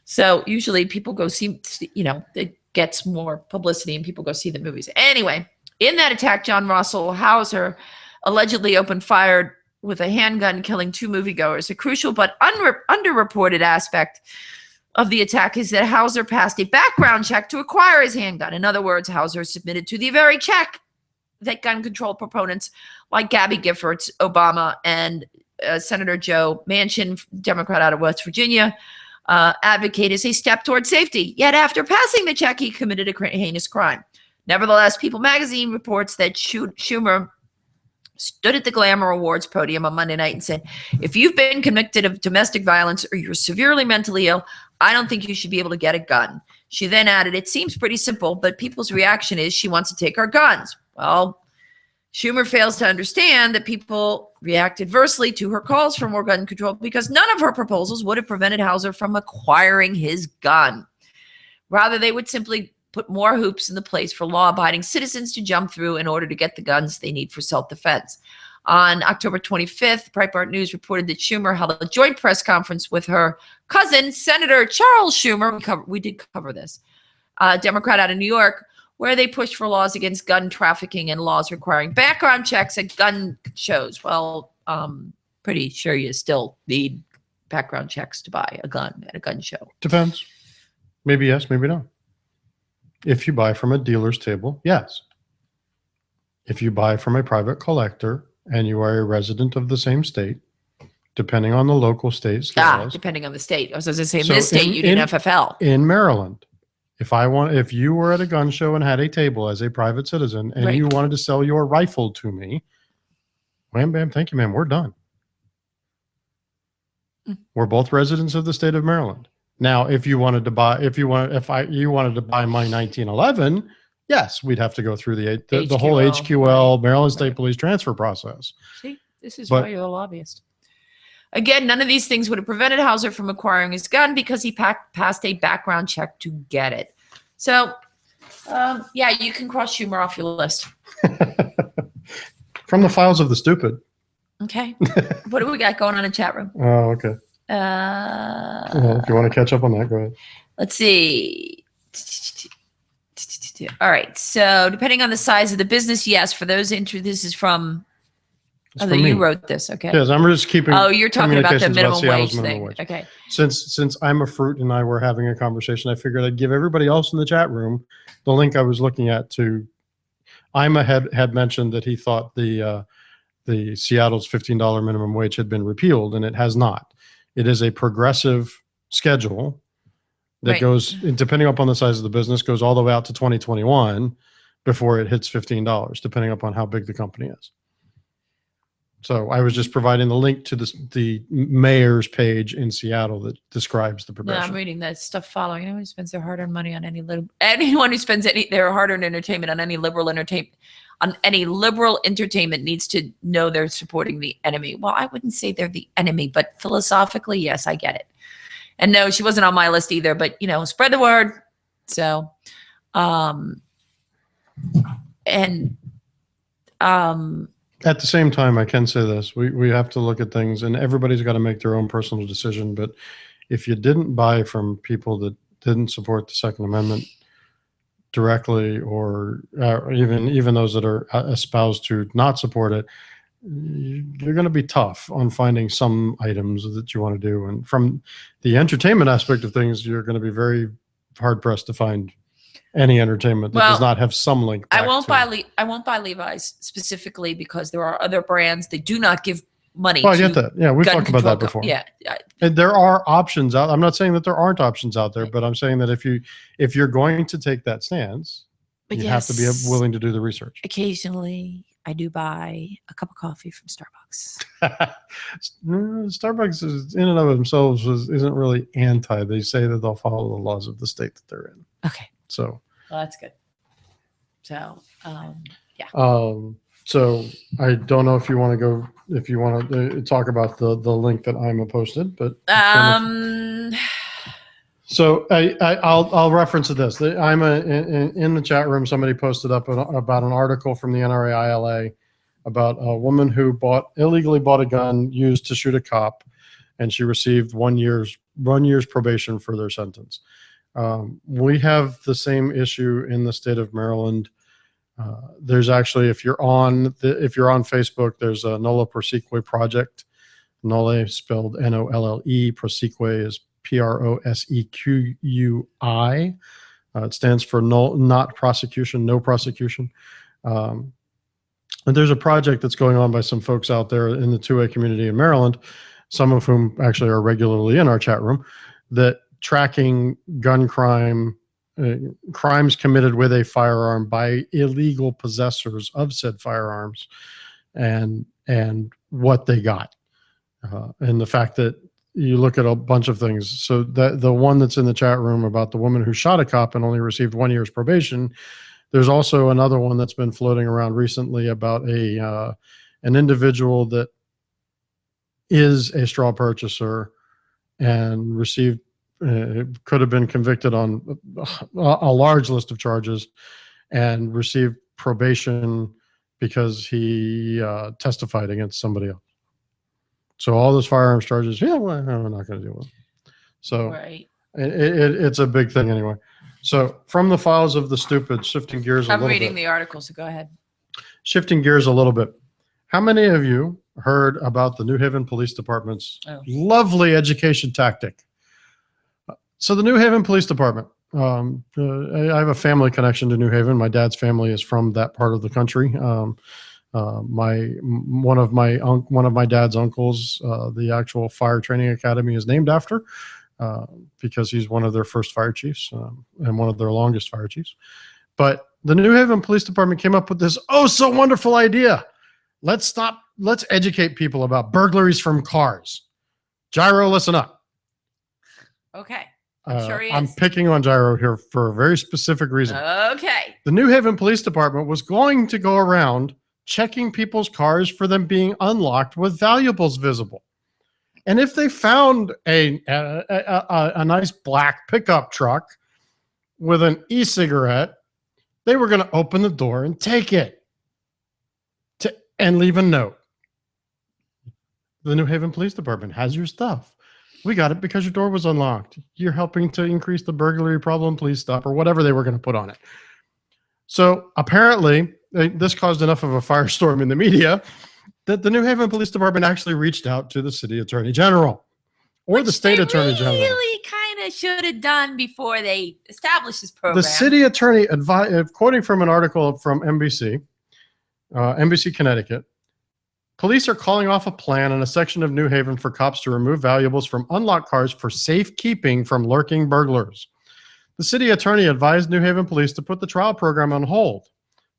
So usually people go see, it gets more publicity and people go see the movies. Anyway, in that attack, John Russell Hauser allegedly opened fire with a handgun, killing 2 moviegoers. A crucial but underreported aspect of the attack is that Hauser passed a background check to acquire his handgun. In other words, Hauser submitted to the very check that gun control proponents like Gabby Giffords, Obama, and Senator Joe Manchin, Democrat out of West Virginia, advocate as a step toward safety. Yet after passing the check, he committed a heinous crime. Nevertheless, People magazine reports that Schumer stood at the Glamour Awards podium on Monday night and said, if you've been convicted of domestic violence or you're severely mentally ill, I don't think you should be able to get a gun. She then added, it seems pretty simple, but people's reaction is she wants to take our guns. Well, Schumer fails to understand that people react adversely to her calls for more gun control because none of her proposals would have prevented Hauser from acquiring his gun. Rather, they would simply put more hoops in the place for law-abiding citizens to jump through in order to get the guns they need for self-defense. On October 25th, Breitbart News reported that Schumer held a joint press conference with her cousin, Senator Charles Schumer. We did cover this, Democrat out of New York, where they pushed for laws against gun trafficking and laws requiring background checks at gun shows. Well, pretty sure you still need background checks to buy a gun at a gun show. Depends. Maybe yes, maybe no. If you buy from a dealer's table, yes. If you buy from a private collector and you are a resident of the same state, depending on the local state's laws. Depending on the state. I was going to say, in this state, you need FFL. In Maryland, If you were at a gun show and had a table as a private citizen and Right. you wanted to sell your rifle to me, wham, bam, thank you, ma'am. We're done. We're both residents of the state of Maryland. Now, if you wanted to buy my 1911, yes, we'd have to go through the whole HQL, HQL, Maryland State right. Police transfer process. See, this is But- why you're a lobbyist. Again, none of these things would have prevented Hauser from acquiring his gun because he passed a background check to get it. So, yeah, you can cross Schumer off your list. From the files of the stupid. Okay. What do we got going on in chat room? Oh, okay. Well, if you want to catch up on that, go ahead. Let's see. All right. So, depending on the size of the business, yes, for those this is from. It's Oh, from you me. wrote this. Okay. Yes, I'm just keeping. Oh, you're talking about the communications minimum Seattle's wage minimum thing. wage. Okay. Since I'm a fruit and I were having a conversation, I figured I'd give everybody else in the chat room the link I was looking at to. Ima had mentioned that he thought the Seattle's $15 minimum wage had been repealed, and it has not. It is a progressive schedule that Right. goes, depending upon the size of the business, goes all the way out to 2021 before it hits $15, depending upon how big the company is. So I was just providing the link to the mayor's page in Seattle that describes the No, progression. I'm reading that stuff following. Anyone who spends their hard-earned money on anyone who spends their hard-earned entertainment on any liberal entertainment needs to know they're supporting the enemy. Well, I wouldn't say they're the enemy, but philosophically, yes, I get it. And no, she wasn't on my list either, but spread the word. So, At the same time, I can say this: we have to look at things, and everybody's got to make their own personal decision. But if you didn't buy from people that didn't support the Second Amendment directly, or even those that are espoused to not support it, you're going to be tough on finding some items that you want to do. And from the entertainment aspect of things, you're going to be very hard pressed to find any entertainment that does Well, not have some link. I back won't to- buy I won't buy Levi's specifically because there are other brands that do not give money. Well, I to get that. Yeah, we've gun talked about control that before. Yeah, And there are options out. I'm not saying that there aren't options out there, but I'm saying that if you're going to take that stance, but you have to be yes, willing to do the research. Occasionally, I do buy a cup of coffee from Starbucks. Starbucks is, in and of themselves isn't really anti. They say that they'll follow the laws of the state that they're in. Okay, So, well, that's good. So, yeah. So I don't know if you want to talk about the link that Ima posted, but so I'll reference to this. I'm in the chat room. Somebody posted up about an article from the NRA-ILA about a woman who illegally bought a gun used to shoot a cop, and she received 1 year's probation for their sentence. We have the same issue in the state of Maryland. There's actually, if you're on Facebook, there's a Nolle Prosequi project. Nolle spelled Nolle. Prosequi is Prosequi. It stands for not prosecution, no prosecution. And there's a project that's going on by some folks out there in the 2A community in Maryland, some of whom actually are regularly in our chat room, that tracking gun crime, crimes committed with a firearm by illegal possessors of said firearms, and what they got, and the fact that you look at a bunch of things. So that the one that's in the chat room about the woman who shot a cop and only received 1 year's probation. There's also another one that's been floating around recently about an individual that is a straw purchaser and received. Could have been convicted on a large list of charges and received probation because he testified against somebody else. So all those firearms charges, we're not going to deal with them. So Right. it's a big thing anyway. So from the files of the stupid, shifting gears a I'm little reading bit. the article, so go ahead. Shifting gears a little bit. How many of you heard about the New Haven Police Department's lovely education tactic? So the New Haven Police Department, I have a family connection to New Haven. My dad's family is from that part of the country. One of my dad's uncles, the actual fire training academy is named after. because he's one of their first fire chiefs and one of their longest fire chiefs. But the New Haven Police Department came up with this so wonderful idea. Let's educate people about burglaries from cars. Gyro, listen up. Okay. I'm sure he I'm is. picking on Gyro here for a very specific reason. Okay. The New Haven Police Department was going to go around checking people's cars for them being unlocked with valuables visible. And if they found a nice black pickup truck with an e-cigarette, they were going to open the door and take it and leave a note. The New Haven Police Department has your stuff. We got it because your door was unlocked. You're helping to increase the burglary problem. Please stop, or whatever they were going to put on it. So apparently, this caused enough of a firestorm in the media that the New Haven Police Department actually reached out to the city attorney general or the state attorney general. Really kind of should have done before they established this program. The city attorney quoting from an article from NBC Connecticut, police are calling off a plan in a section of New Haven for cops to remove valuables from unlocked cars for safekeeping from lurking burglars. The city attorney advised New Haven police to put the trial program on hold.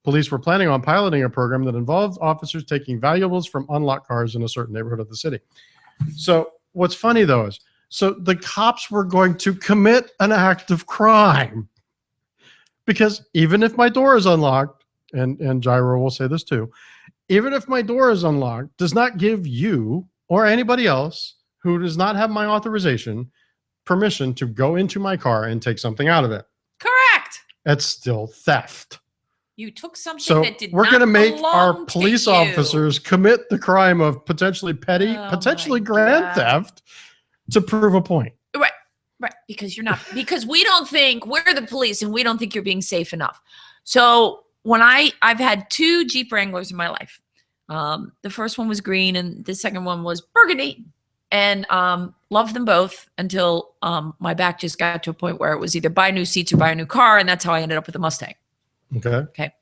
Police were planning on piloting a program that involved officers taking valuables from unlocked cars in a certain neighborhood of the city. So what's funny, though, is the cops were going to commit an act of crime. Because even if my door is unlocked, and Gyro will say this too, even if my door is unlocked, does not give you or anybody else who does not have my authorization permission to go into my car and take something out of it. Correct. That's still theft. You took something So that did we're not going to make our belong to police you. officers commit the crime of potentially petty, Oh potentially my grand God. theft to prove a point. Right, because because we don't think we're the police and we don't think you're being safe enough. So when I've had 2 Jeep Wranglers in my life. The first one was green and the second one was burgundy, and loved them both until my back just got to a point where it was either buy new seats or buy a new car, and that's how I ended up with a Mustang. Okay.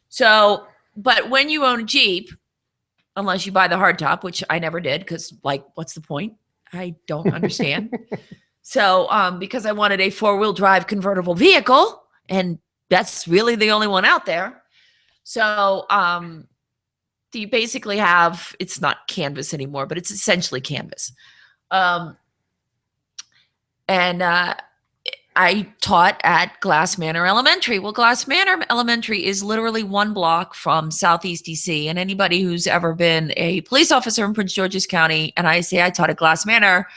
So, but when you own a Jeep, unless you buy the hardtop, which I never did, because what's the point? I don't understand. So, because I wanted a 4-wheel drive convertible vehicle, and that's really the only one out there. So, you basically have, it's not canvas anymore, but it's essentially canvas. And I taught at Glass Manor Elementary. Well, Glass Manor Elementary is literally 1 block from Southeast DC. And anybody who's ever been a police officer in Prince George's County, and I say I taught at Glass Manor,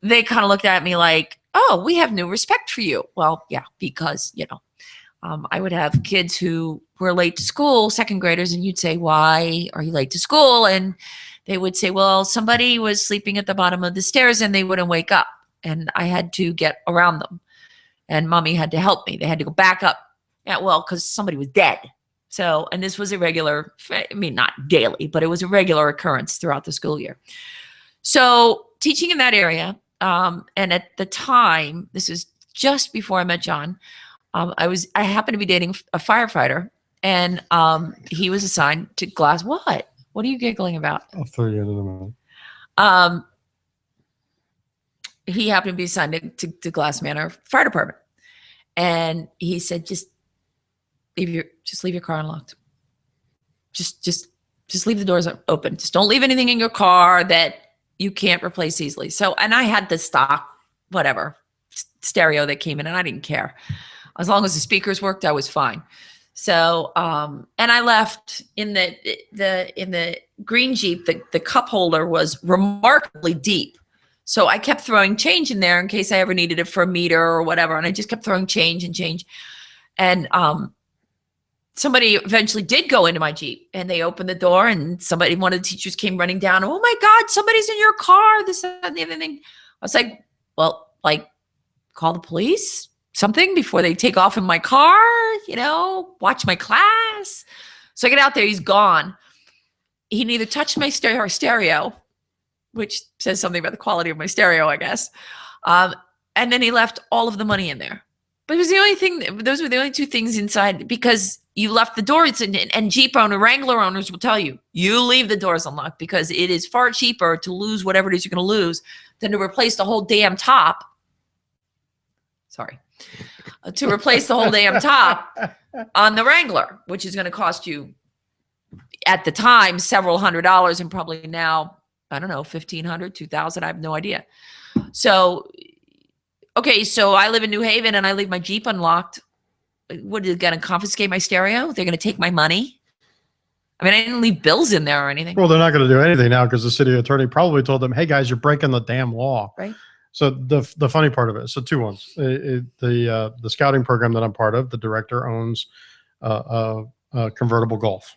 they kind of looked at me like, oh, we have new respect for you. Well, yeah, because, I would have kids who were late to school, 2nd graders, and you'd say, why are you late to school? And they would say, well, somebody was sleeping at the bottom of the stairs and they wouldn't wake up. And I had to get around them. And mommy had to help me. They had to go back up. Yeah, well, because somebody was dead. So, and this was a regular, not daily, but it was a regular occurrence throughout the school year. So teaching in that area, and at the time, this is just before I met John, I happened to be dating a firefighter, and he was assigned to Glass. What are you giggling about? I'll throw you into the middle. He happened to be assigned to Glass Manor Fire Department, and he said, just leave your car unlocked. Just leave the doors open. Just don't leave anything in your car that you can't replace easily. So, and I had the stock, whatever, stereo that came in, and I didn't care. As long as the speakers worked, I was fine. So, and I left in the green Jeep, the cup holder was remarkably deep. So I kept throwing change in there in case I ever needed it for a meter or whatever. And I just kept throwing change. And somebody eventually did go into my Jeep, and they opened the door, and one of the teachers came running down. Oh my God, somebody's in your car. This, that, and the other thing. I was like, well, call the police, something before they take off in my car, watch my class. So I get out there, he's gone. He neither touched my stereo, which says something about the quality of my stereo, I guess. And then he left all of the money in there. But it was the only thing. Those were the only two things inside because you left the doors, and Jeep owner, Wrangler owners will tell you leave the doors unlocked because it is far cheaper to lose whatever it is you're going to lose than to replace the whole damn top. Sorry, to replace the whole damn top on the Wrangler, which is going to cost you at the time several $100s, and probably now I don't know $1,500, $2,000. I have no idea. So. Okay, so I live in New Haven and I leave my Jeep unlocked. What, are they going to confiscate my stereo? They're going to take my money? I mean, I didn't leave bills in there or anything. Well, they're not going to do anything now because the city attorney probably told them, hey, guys, you're breaking the damn law. Right. So the funny part of it, so two ones. The scouting program that I'm part of, the director owns a convertible Golf.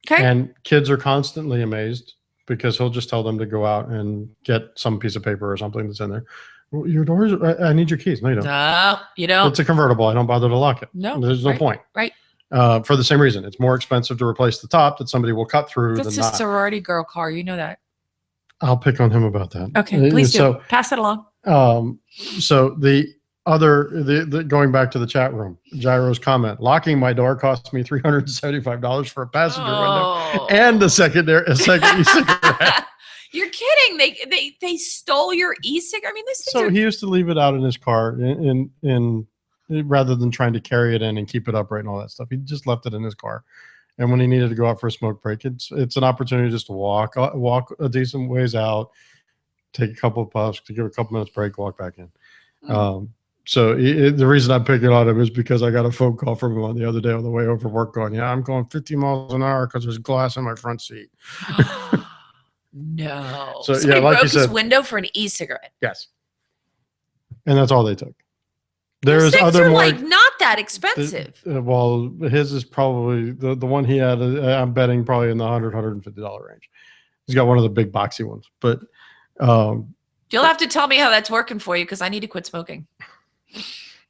Okay. And kids are constantly amazed because he'll just tell them to go out and get some piece of paper or something that's in there. Well, your doors, I need your keys. No, you don't. No, you don't. It's a convertible. I don't bother to lock it. No. There's no right, point. Right. For the same reason. It's more expensive to replace the top that somebody will cut through That's than a not. sorority girl car. You know that. I'll pick on him about that. Okay, please do. So, Pass it along. so the going back to the chat room, Gyro's comment, locking my door cost me $375 for a passenger window and a second e-cigarette. You're kidding. They stole your e-cigarette. I mean, this thing. So he used to leave it out in his car in rather than trying to carry it in and keep it upright and all that stuff. He just left it in his car. And when he needed to go out for a smoke break, it's an opportunity just to walk a decent ways out, take a couple of puffs, to give a couple minutes break, walk back in. So the reason I'm picking on him is because I got a phone call from him on the other day on the way over work going, yeah, I'm going 50 miles an hour because there's glass in my front seat. No. So Somebody yeah, like broke you said, his window for an e-cigarette. yes. And that's all they took. Those There's things other are more. like not that expensive. Well, his is probably the one he had. I'm betting probably in the $150 range. He's got one of the big boxy ones, but You'll have to tell me how that's working for you because I need to quit smoking.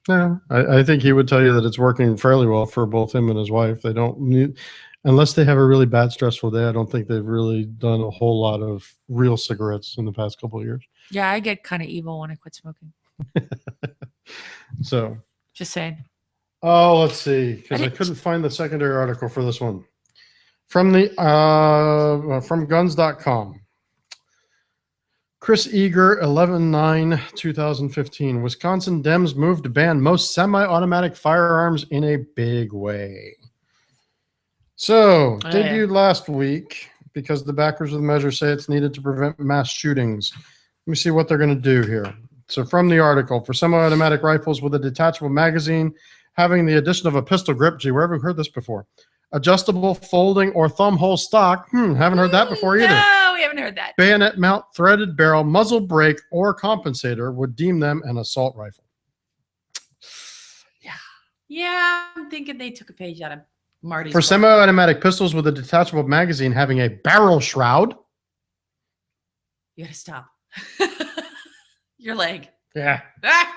no, I think he would tell you that it's working fairly well for both him and his wife. They don't need, unless they have a really bad, stressful day. I don't think they've really done a whole lot of real cigarettes in the past couple of years. Yeah, I get kind of evil when I quit smoking. So, Just saying. oh, let's see, because I didn't- couldn't find the secondary article for this one. From the from guns.com. Chris Eager, 11/9/2015. Wisconsin Dems move to ban most semi-automatic firearms in a big way. So, Oh, yeah. debuted last week because the backers of the measure say it's needed to prevent mass shootings. Let me see what they're going to do here. So from the article, for semi-automatic rifles with a detachable magazine having the addition of a pistol grip, gee, where have we heard this before? Adjustable, folding, or thumb hole stock. Haven't heard that before either. No, we haven't heard that. Bayonet mount, threaded barrel, muzzle brake, or compensator would deem them an assault rifle. Yeah, I'm thinking they took a page out of Marty's For book. semi-automatic pistols with a detachable magazine having a barrel shroud. You gotta stop. Your leg. Yeah. Ah,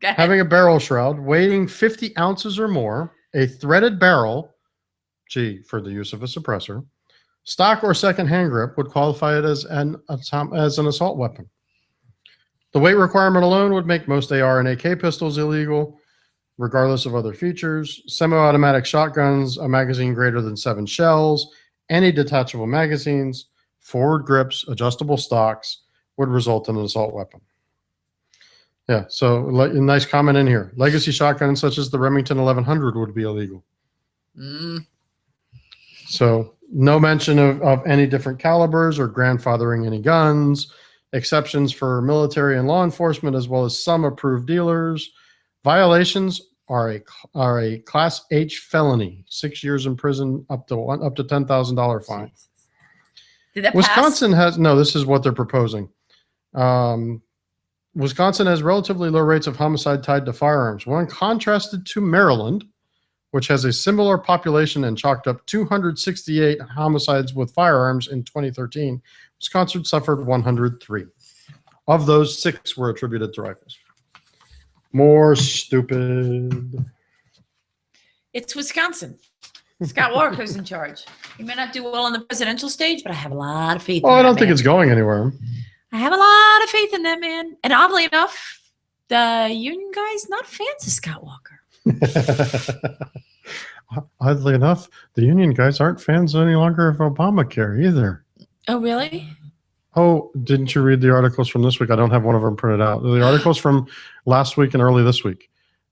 go ahead. Having a barrel shroud weighing 50 ounces or more, a threaded barrel, gee, for the use of a suppressor, stock or second hand grip would qualify it as an assault weapon. The weight requirement alone would make most AR and AK pistols illegal, regardless of other features. Semi-automatic shotguns, a magazine greater than 7 shells, any detachable magazines, forward grips, adjustable stocks would result in an assault weapon. Yeah, so a nice comment in here. Legacy shotguns such as the Remington 1100 would be illegal. So no mention of any different calibers or grandfathering any guns, exceptions for military and law enforcement, as well as some approved dealers. Violations are a Class H felony, 6 years in prison, up to $10,000 fine. Did that Wisconsin has, no, this is what they're proposing. Wisconsin has relatively low rates of homicide tied to firearms. When contrasted to Maryland, which has a similar population and chalked up 268 homicides with firearms in 2013, Wisconsin suffered 103. Of those, 6 were attributed to rifles. More stupid. It's Wisconsin. Scott Walker's in charge. He may not do well on the presidential stage, but I have a lot of faith Oh, in I that don't think man. it's going anywhere. I have a lot of faith in that man. And oddly enough, The union guys not fans of Scott Walker. Oddly enough, the union guys aren't fans any longer of Obamacare either. Oh, really? Oh, didn't you read the articles from this week? I don't have one of them printed out. The articles from last week and early this week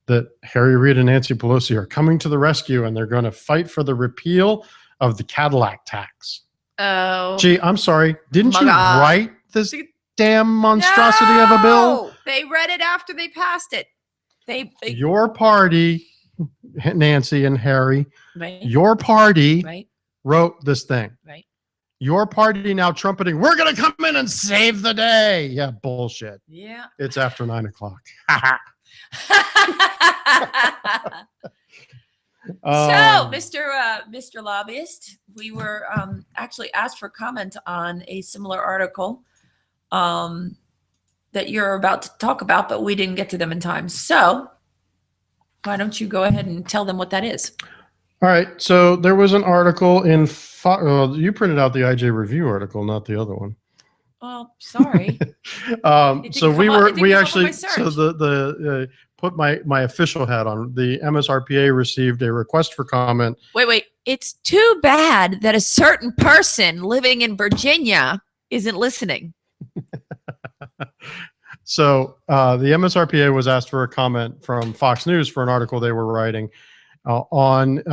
that Harry Reid and Nancy Pelosi are coming to the rescue and they're going to fight for the repeal of the Cadillac tax. Oh. Gee, I'm sorry. Didn't My you God. write this damn monstrosity of a bill? No! They read it after they passed it. They Your party, Nancy and Harry, right, your party right, wrote this thing. right. Your party now trumpeting, we're going to come in and save the day. Yeah, bullshit. Yeah. It's after 9 o'clock. So, Mr. Lobbyist, we were actually asked for comment on a similar article that you're about to talk about, but we didn't get to them in time. So, why don't you go ahead and tell them what that is? All right. So there was an article in, you printed out the IJ Review article, not the other one. Well, sorry. So we actually, so the put my official hat on. The MSRPA received a request for comment. Wait. It's too bad that a certain person living in Virginia isn't listening. So the MSRPA was asked for a comment from Fox News for an article they were writing on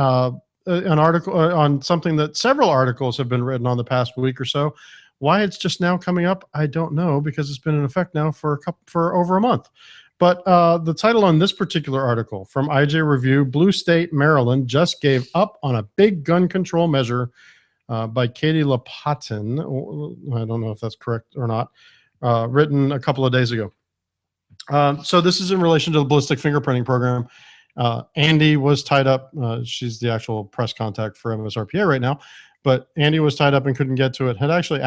an article on something that several articles have been written on the past week or so. Why it's just now coming up, I don't know, because it's been in effect now for over a month. But the title on this particular article from IJ Review, Blue State, Maryland just gave up on a big gun control measure by Katie Lapotin. I don't know if that's correct or not. Written a couple of days ago. So this is in relation to the ballistic fingerprinting program. Andy was tied up. She's the actual press contact for MSRPA right now. But Andy was tied up and couldn't get to it. Had actually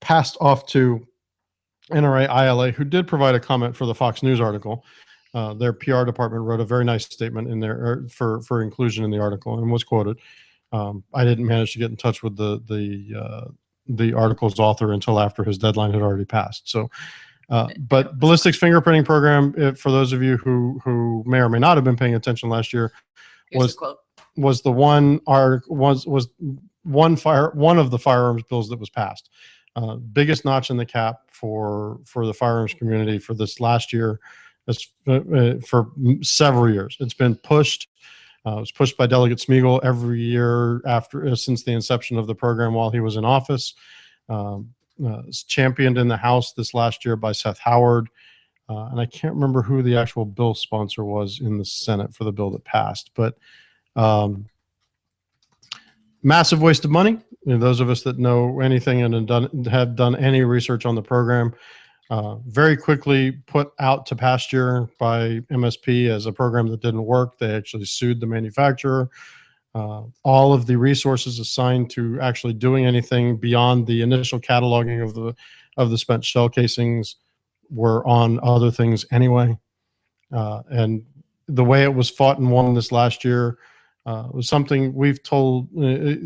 passed off to NRA ILA, who did provide a comment for the Fox News article. Their PR department wrote a very nice statement in there for inclusion in the article and was quoted. I didn't manage to get in touch with the article's author until after his deadline had already passed. So, but ballistics fingerprinting program, for those of you who may or may not have been paying attention last year, was the one one of the firearms bills that was passed. Biggest notch in the cap for the firearms community for this last year, for several years. It's been pushed. It was pushed by Delegate Smeagol every year since the inception of the program while he was in office. It's championed in the House this last year by Seth Howard. And I can't remember who the actual bill sponsor was in the Senate for the bill that passed. But massive waste of money. Those of us that know anything and have done any research on the program, very quickly put out to pasture by MSP as a program that didn't work. They actually sued the manufacturer. All of the resources assigned to actually doing anything beyond the initial cataloging of the spent shell casings were on other things anyway. And the way it was fought and won this last year was something we've told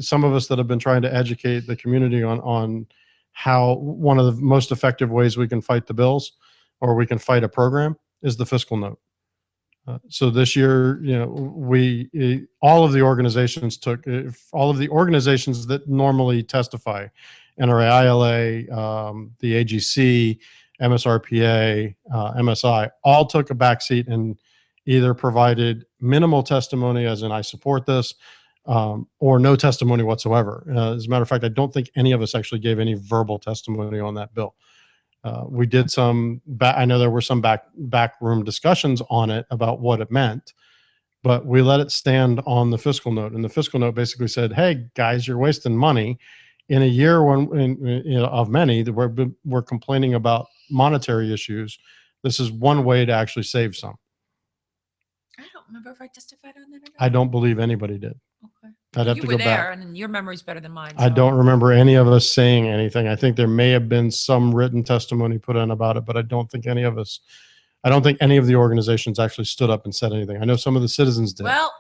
some of us that have been trying to educate the community on how one of the most effective ways we can fight the bills or we can fight a program is the fiscal note. So this year, all of the organizations all of the organizations that normally testify, NRA ILA, the AGC, MSRPA, MSI, all took a backseat and either provided minimal testimony, as in I support this, or no testimony whatsoever. As a matter of fact, I don't think any of us actually gave any verbal testimony on that bill. We did some, I know there were some backroom discussions on it about what it meant, but we let it stand on the fiscal note. And the fiscal note basically said, hey, guys, you're wasting money. In a year of many that we're complaining about monetary issues, this is one way to actually save some. I don't remember if I testified on that or not. I don't believe anybody did. Okay. I'd have to go back. And your memory's better than mine. I don't remember any of us saying anything. I think there may have been some written testimony put in about it, but I don't think any of the organizations actually stood up and said anything. I know some of the citizens did. Well,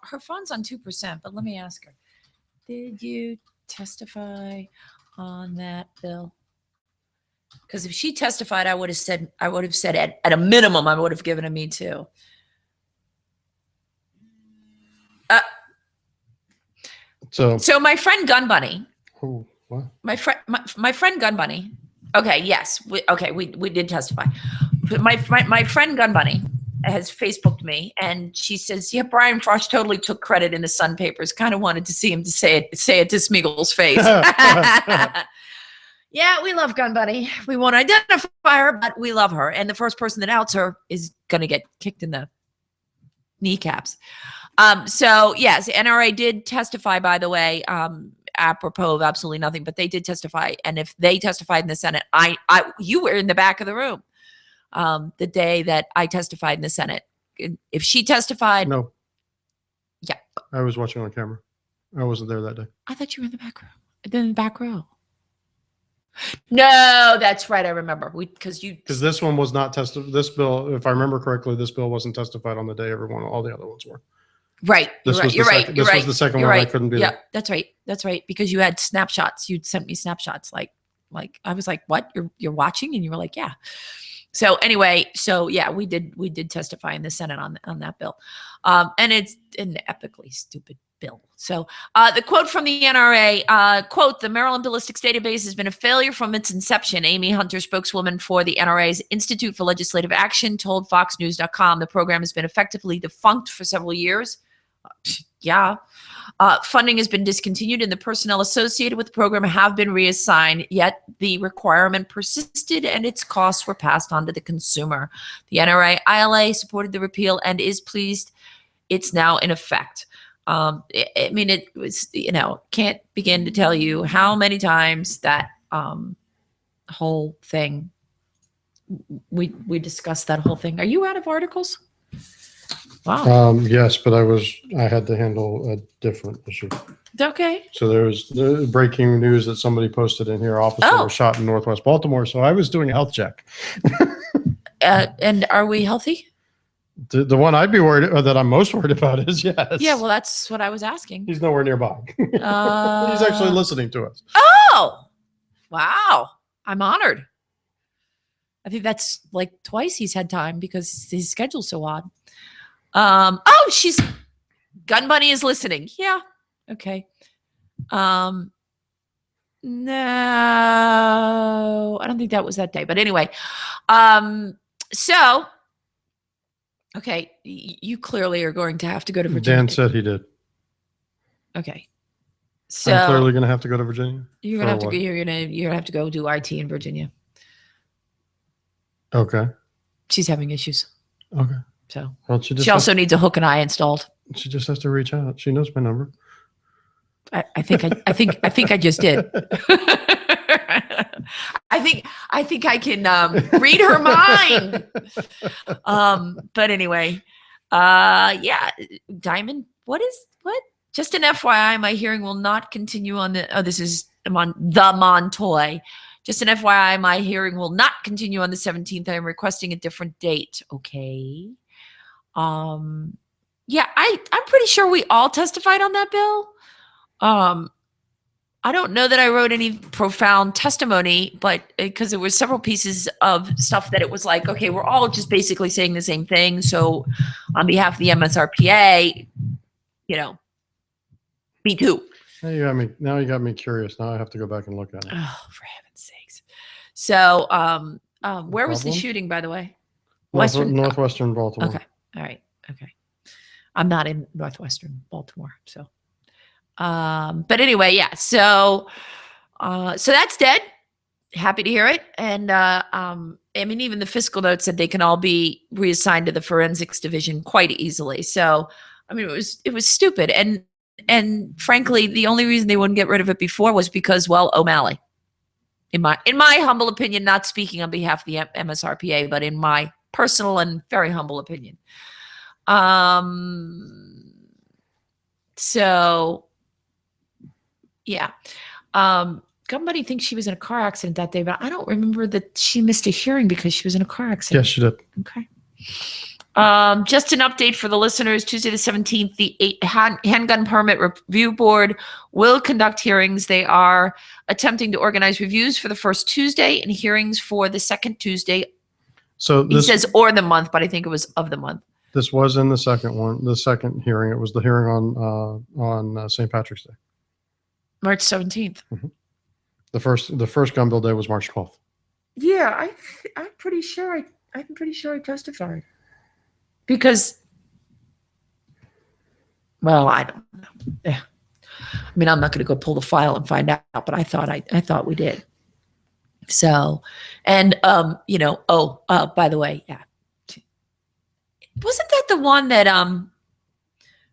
her phone's on 2%, but let me ask her. Did you testify on that bill? Because if she testified, I would have said at a minimum, I would have given a Me Too. So my friend Gun Bunny, Oh, what? my friend Gun Bunny. Okay, yes, we did testify. But my friend Gun Bunny has Facebooked me, and she says, "Yeah, Brian Frost totally took credit in the Sun papers. Kind of wanted to see him to say it to Smeagol's face." Yeah, we love Gun Bunny. We won't identify her, but we love her. And the first person that outs her is going to get kicked in the kneecaps. So yes, NRA did testify, by the way, apropos of absolutely nothing, but they did testify. And if they testified in the Senate, you were in the back of the room the day that I testified in the Senate. If she testified. No. Yeah. I was watching on camera. I wasn't there that day. I thought you were in the back row. In the back row. No, that's right. I remember because this one was not tested. This bill, if I remember correctly, this bill wasn't testified on the day all the other ones were. Right. This was the second one. I couldn't be there. That's right. That's right. Because you had snapshots. You'd sent me snapshots. Like I was like, "What? You're watching?" And you were like, "Yeah." So anyway, yeah, we did testify in the Senate on that bill, and it's an epically stupid bill. So the quote from the NRA, quote, "The Maryland Ballistics Database has been a failure from its inception." Amy Hunter, spokeswoman for the NRA's Institute for Legislative Action, told FoxNews.com the program has been effectively defunct for several years. Yeah. Funding has been discontinued and the personnel associated with the program have been reassigned, yet the requirement persisted and its costs were passed on to the consumer. The NRA ILA supported the repeal and is pleased it's now in effect. I mean, it was, can't begin to tell you how many times that whole thing, we discussed that whole thing. Are you out of articles? Wow. Yes, but I had to handle a different issue. Okay. So there was the breaking news that somebody posted in here. Officer was shot in Northwest Baltimore. So I was doing a health check. And are we healthy? The one I'd be worried that I'm most worried about is yes. Yeah, well, that's what I was asking. He's nowhere nearby. He's actually listening to us. Oh, wow. I'm honored. I think that's like twice he's had time because his schedule's so odd. Gun Bunny is listening. Yeah. Okay. No, I don't think that was that day, but anyway. So, okay. You clearly are going to have to go to Virginia. Dan said he did. Okay. So I'm clearly going to have to go to Virginia. You're going to have to go do IT in Virginia. Okay. She's having issues. Okay. So well, she also needs a hook and eye installed. She just has to reach out. She knows my number. I think I just did. I think I can read her mind. But anyway, yeah, Diamond. What? Just an FYI, my hearing will not continue on the. Oh, this is the Montoy. Just an FYI, my hearing will not continue on the 17th. I am requesting a different date. Okay. Yeah, I'm pretty sure we all testified on that bill. I don't know that I wrote any profound testimony, but because there were several pieces of stuff that it was like, okay, we're all just basically saying the same thing. So on behalf of the MSRPA, me too. Now you got me curious. Now I have to go back and look at it. Oh, for heaven's sakes. So, where was the shooting, by the way? Northwestern Baltimore. Okay. All right. Okay. I'm not in Northwestern Baltimore. So, but anyway, yeah. So that's dead. Happy to hear it. And, I mean, even the fiscal note said they can all be reassigned to the forensics division quite easily. So, I mean, it was stupid. And frankly, the only reason they wouldn't get rid of it before was because, well, O'Malley. In my humble opinion, not speaking on behalf of the MSRPA, but in my personal and very humble opinion. So, yeah. Gun Bunny thinks she was in a car accident that day, but I don't remember that she missed a hearing because she was in a car accident. Yes, she did. Okay. Just an update for the listeners. Tuesday the 17th, the Handgun Permit Review Board will conduct hearings. They are attempting to organize reviews for the first Tuesday and hearings for the second Tuesday. So He says or the month, but I think it was of the month. this was in the second one, the second hearing. It was the hearing on St. Patrick's Day. March 17th. The first gun bill day was March 12th. Yeah, I'm pretty sure I testified. Because, well, I don't know. Yeah. I mean, I'm not going to go pull the file and find out, but I thought we did. So, and by the way, yeah. Wasn't that the one that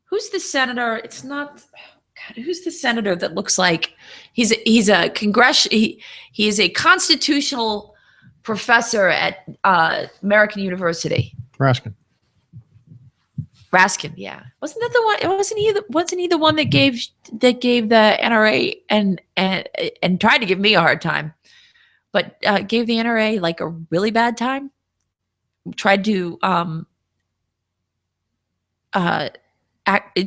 who's the senator? It's not God, who's the senator that looks like he's a he is a constitutional professor at American University. Raskin, yeah. Wasn't that the one? Wasn't he the one that gave the NRA and tried to give me a hard time, but gave the NRA like a really bad time? Tried to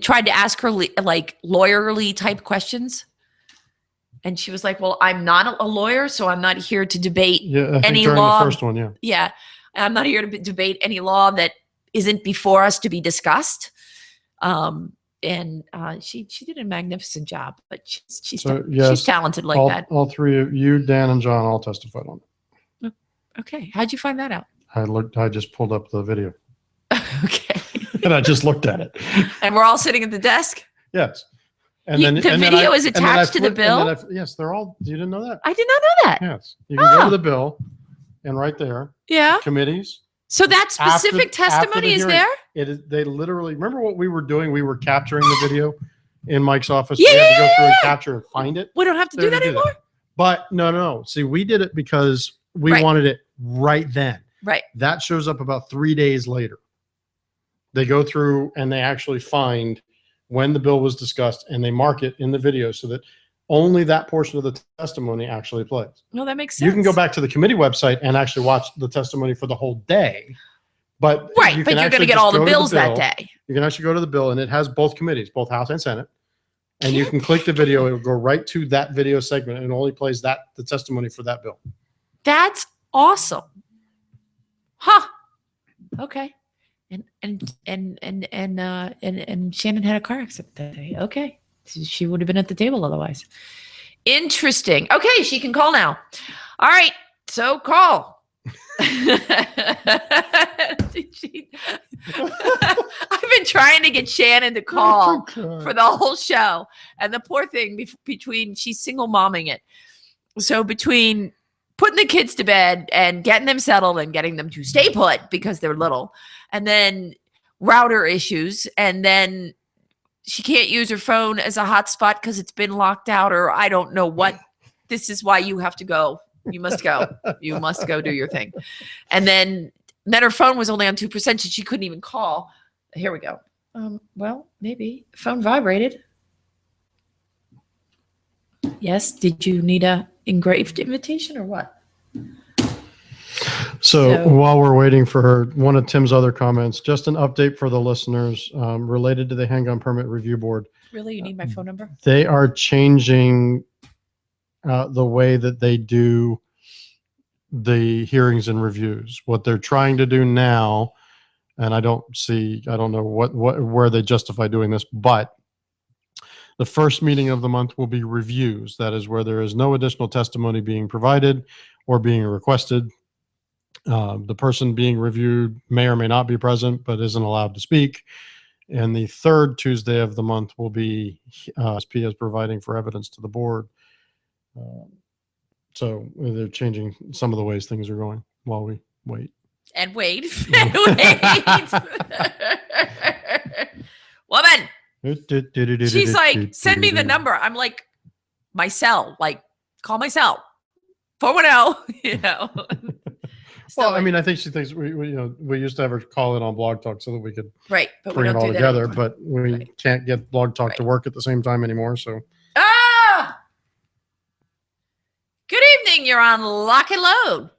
tried to ask her like lawyerly type questions, and she was like, "Well, I'm not a lawyer, so I'm not here to debate any law." The first one, yeah. Yeah, I'm not here to debate any law that isn't before us to be discussed. And she did a magnificent job, but she's talented like that. All three of you, Dan and John, all testified on it. Okay, how'd you find that out? I just pulled up the video. Okay. And I just looked at it. And we're all sitting at the desk? Yes. The video is attached to the bill? Yes, they're all. You didn't know that? I did not know that. Yes. You can go to the bill, and right there. Yeah. Committees. So that specific testimony is there? It is. They literally, remember what we were doing? We were capturing the video in Mike's office. Yeah, we had to go through and capture and find it. We don't have to do that anymore? But no. See, we did it because we wanted it right then. Right. That shows up about 3 days later. They go through and they actually find when the bill was discussed, and they mark it in the video so that only that portion of the testimony actually plays. No, that makes sense. You can go back to the committee website and actually watch the testimony for the whole day. But right, you're going to get all the bills that day. You can actually go to the bill, and it has both committees, both House and Senate. And you can click the video. It will go right to that video segment, and it only plays the testimony for that bill. That's awesome. Huh. Okay. And Shannon had a car accident that day. Okay. She would have been at the table otherwise. Interesting. Okay, she can call now. All right. So call. I've been trying to get Shannon to call for the whole show. And the poor thing, she's single momming it. So between putting the kids to bed and getting them settled and getting them to stay put because they're little, and then router issues, and then she can't use her phone as a hotspot because it's been locked out, or I don't know what. This is why you have to go. You must go. You must go do your thing. And then her phone was only on 2%, so she couldn't even call. Here we go. Well, maybe. Phone vibrated. Yes. Did you need a engraved invitation or what? So while we're waiting for her, one of Tim's other comments, just an update for the listeners related to the Handgun Permit Review Board. Really? You need my phone number? They are changing the way that they do the hearings and reviews. What they're trying to do now, and I don't know where they justify doing this, but the first meeting of the month will be reviews. That is where there is no additional testimony being provided or being requested. The person being reviewed may or may not be present, but isn't allowed to speak. And the third Tuesday of the month will be SP is providing for evidence to the board. So they're changing some of the ways things are going while we wait. And wait. And wait. Woman. She's like, send me the number. I'm like, my cell. Like, call my cell. 410. Well, I mean, I think she thinks we used to have her call in on Blog Talk so that we could but bring it all together, but we can't get Blog Talk to work at the same time anymore. So. Good evening. You're on Lock and Load.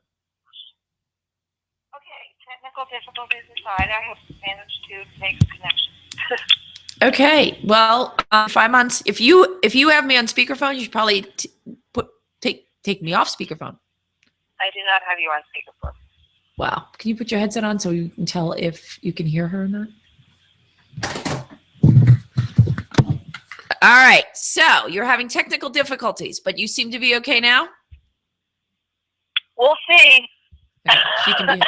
Okay, technical difficulties aside, I have managed to make a connection. Okay. Well, if you have me on speakerphone, you should probably take me off speakerphone. I do not have you on speakerphone. Wow. Can you put your headset on so you can tell if you can hear her or not? All right. So you're having technical difficulties, but you seem to be okay now. We'll see. Okay, she can be here.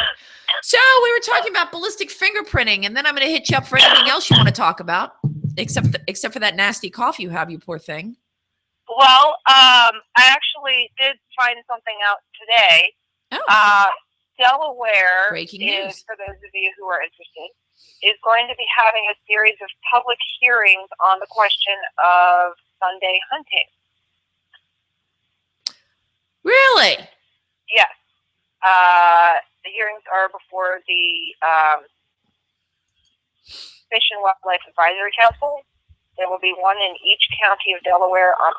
So we were talking about ballistic fingerprinting, and then I'm going to hit you up for anything else you want to talk about, except for that nasty cough you have, you poor thing. Well, I actually did find something out today. Oh. Delaware, Breaking news. for those of you who are interested, is going to be having a series of public hearings on the question of Sunday hunting. Really? Yes. The hearings are before the Fish and Wildlife Advisory Council. There will be one in each county of Delaware on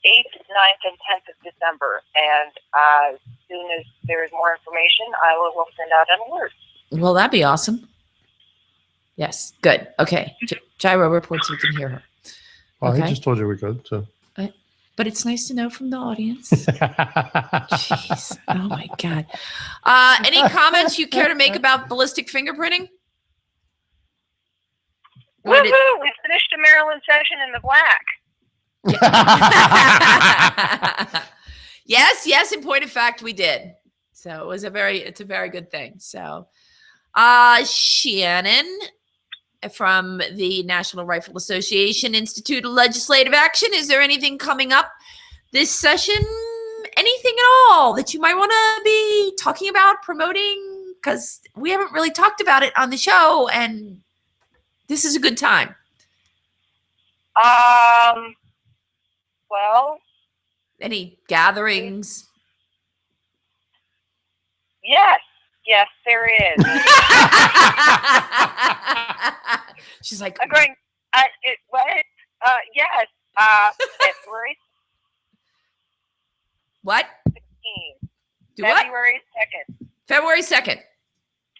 8th, 9th, and 10th of December. And as soon as there is more information, I will send out an alert. Well, that'd be awesome. Yes. Good. Okay. Gyro reports we can hear her. Well, Okay. he just told you we could. So. But it's nice to know from the audience. Jeez. Oh my God. Any comments you care to make about ballistic fingerprinting? Woohoo! We finished a Maryland session in the black. Yes. In point of fact, we did. So it's a very good thing. So, Shannon from the National Rifle Association Institute of Legislative Action. Is there anything coming up this session? Anything at all that you might want to be talking about, promoting? Because we haven't really talked about it on the show, and this is a good time. Well, Any gatherings? Yes, there is. She's like, I'm going. Yes. February what? 16th. Do what? February 2nd. February 2nd.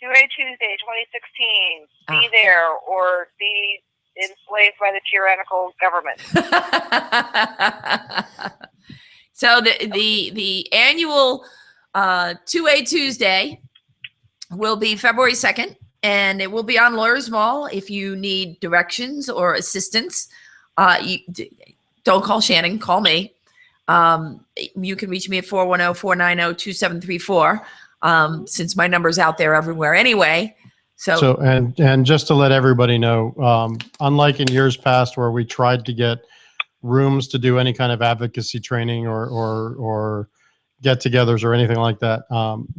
2A Tuesday, 2016. Ah. Be there or be enslaved by the tyrannical government. So the annual 2A Tuesday will be February 2nd, and it will be on Lawyers Mall. If you need directions or assistance, don't call Shannon, call me. You can reach me at 410-490-2734, since my number's out there everywhere anyway. So and just to let everybody know, unlike in years past where we tried to get rooms to do any kind of advocacy training or get-togethers or anything like that,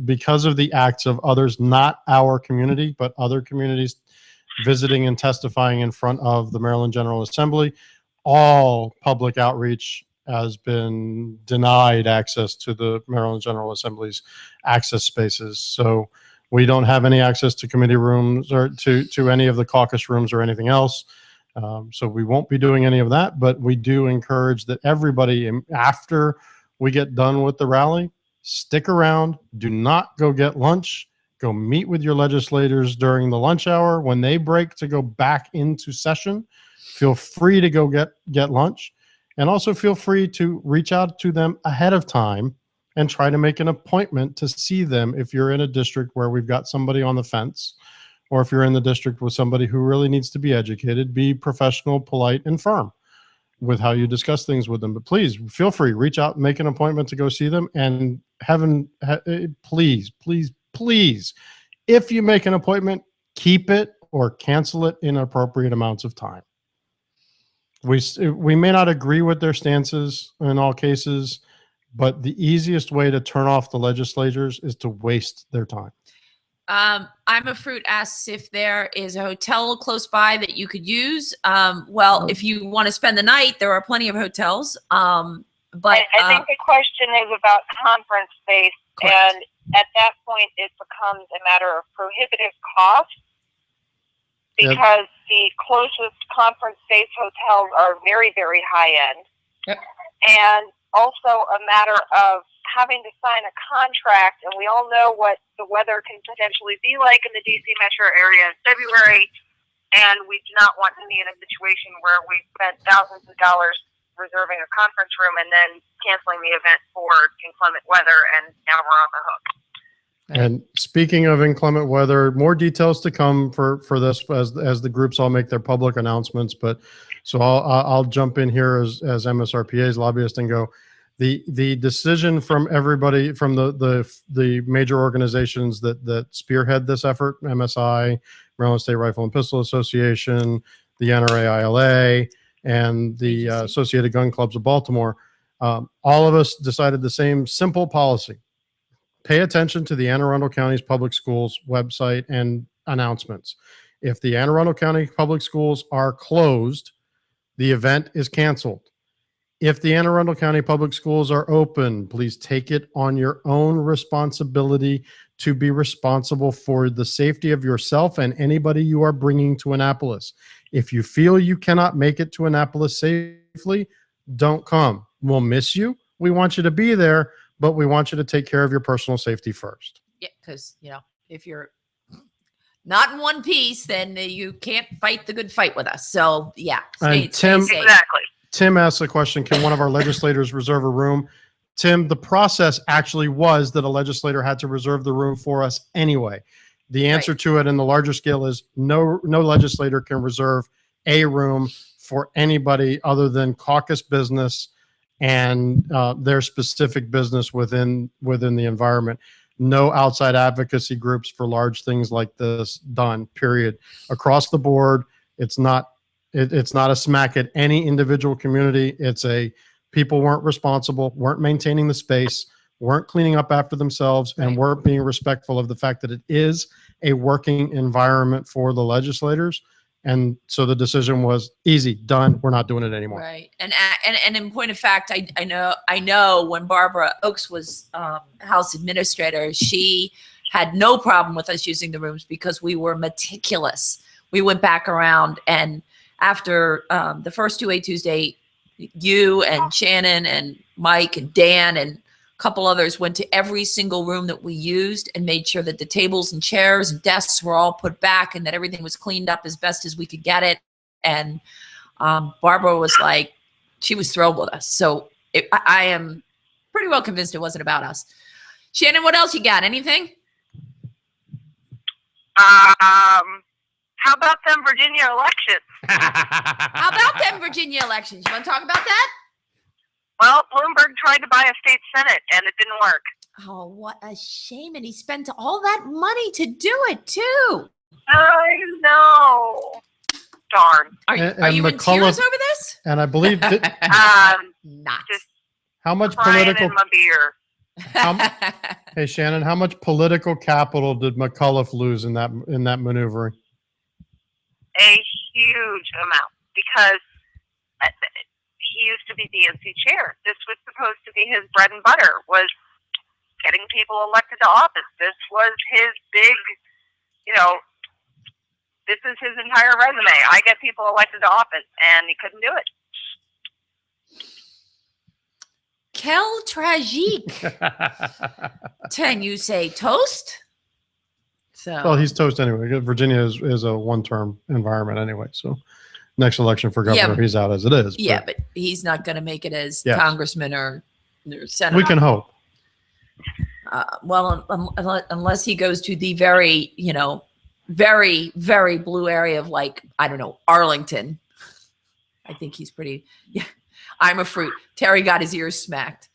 because of the acts of others, not our community, but other communities visiting and testifying in front of the Maryland General Assembly, all public outreach has been denied access to the Maryland General Assembly's access spaces. So we don't have any access to committee rooms or to any of the caucus rooms or anything else. So we won't be doing any of that, but we do encourage that everybody, after we get done with the rally, stick around. Do not go get lunch. Go meet with your legislators during the lunch hour. When they break to go back into session, feel free to go get lunch. And also feel free to reach out to them ahead of time and try to make an appointment to see them if you're in a district where we've got somebody on the fence, or if you're in the district with somebody who really needs to be educated. Be professional, polite, and firm with how you discuss things with them. But please feel free, reach out, make an appointment to go see them. And please, if you make an appointment, keep it or cancel it in appropriate amounts of time. We may not agree with their stances in all cases, but the easiest way to turn off the legislators is to waste their time. I'm a Fruit asks if there is a hotel close by that you could use. Well, if you want to spend the night, there are plenty of hotels. But I think the question is about conference space, correct. and at that point, it becomes a matter of prohibitive cost because the closest conference space hotels are very, very high end. Yep. And also a matter of having to sign a contract, and we all know what the weather can potentially be like in the DC metro area in February, and we do not want to be in a situation where we spent thousands of dollars reserving a conference room and then canceling the event for inclement weather, and now we're on the hook. And speaking of inclement weather, more details to come for this as the groups all make their public announcements. But so I'll jump in here as MSRPA's lobbyist and go. The decision from everybody from the major organizations that spearhead this effort, MSI, Maryland State Rifle and Pistol Association, the NRA ILA, and the Associated Gun Clubs of Baltimore, all of us decided the same simple policy. Pay attention to the Anne Arundel County's public schools website and announcements. If the Anne Arundel County public schools are closed, the event is canceled. If the Anne Arundel County public schools are open, please take it on your own responsibility to be responsible for the safety of yourself and anybody you are bringing to Annapolis. If you feel you cannot make it to Annapolis safely, don't come. We'll miss you. We want you to be there, but we want you to take care of your personal safety first. Yeah, because, if you're not in one piece, then you can't fight the good fight with us. So, yeah. And Tim, safe. Exactly. Tim asked the question, can one of our legislators reserve a room? Tim, the process actually was that a legislator had to reserve the room for us anyway. The answer to it in the larger scale is no legislator can reserve a room for anybody other than caucus business and their specific business within the environment. No outside advocacy groups for large things like this done, period. Across the board, it's not a smack at any individual community. It's a people weren't responsible, weren't maintaining the space, weren't cleaning up after themselves, and weren't being respectful of the fact that it is a working environment for the legislators. And so the decision was easy, done. We're not doing it anymore. Right. And in point of fact, I know when Barbara Oakes was House Administrator, she had no problem with us using the rooms because we were meticulous. We went back around, and after the first 2A Tuesday, you and Shannon and Mike and Dan and a couple others went to every single room that we used and made sure that the tables and chairs and desks were all put back and that everything was cleaned up as best as we could get it. And Barbara was like, she was thrilled with us. So I am pretty well convinced it wasn't about us. Shannon, what else you got? Anything? How about them Virginia elections? How about them Virginia elections? You want to talk about that? Well, Bloomberg tried to buy a state senate, and it didn't work. Oh, what a shame. And he spent all that money to do it, too. I know. Darn. Are you in tears over this? And I believe Not. Just how much crying political in my beer. Hey Shannon, how much political capital did McAuliffe lose in that maneuvering? A huge amount, because he used to be DNC chair. This was supposed to be his bread and butter, was getting people elected to office. This was his big, this is his entire resume. I get people elected to office, and he couldn't do it. Quel tragique. Can you say toast? So. Well, he's toast anyway. Virginia is a one-term environment anyway. So next election for governor, he's out as it is. Yeah, but he's not going to make it as congressman or senator. We can hope. Well, unless he goes to the very, very, very blue area of Arlington. I think he's pretty, I'm a fruit. Terry got his ears smacked.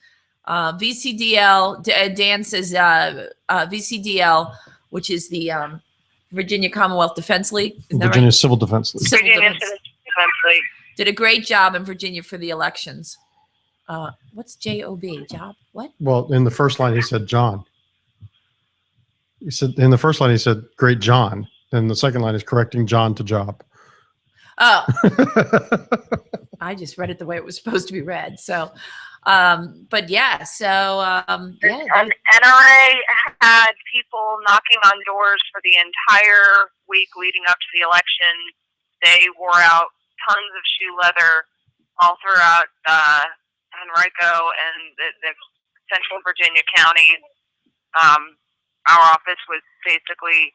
VCDL, Dan says VCDL, which is the Virginia Commonwealth Defense League. Virginia Civil Defense League. Virginia Civil Defense League did a great job in Virginia for the elections. What's JOB? Job? What? Well, in the first line, he said John. He said in the first line, he said great John. And the second line is correcting John to job. Oh, I just read it the way it was supposed to be read. So, but yeah, so NRA had people knocking on doors for the entire week leading up to the election. They wore out tons of shoe leather all throughout Henrico and the Central Virginia counties, our office was basically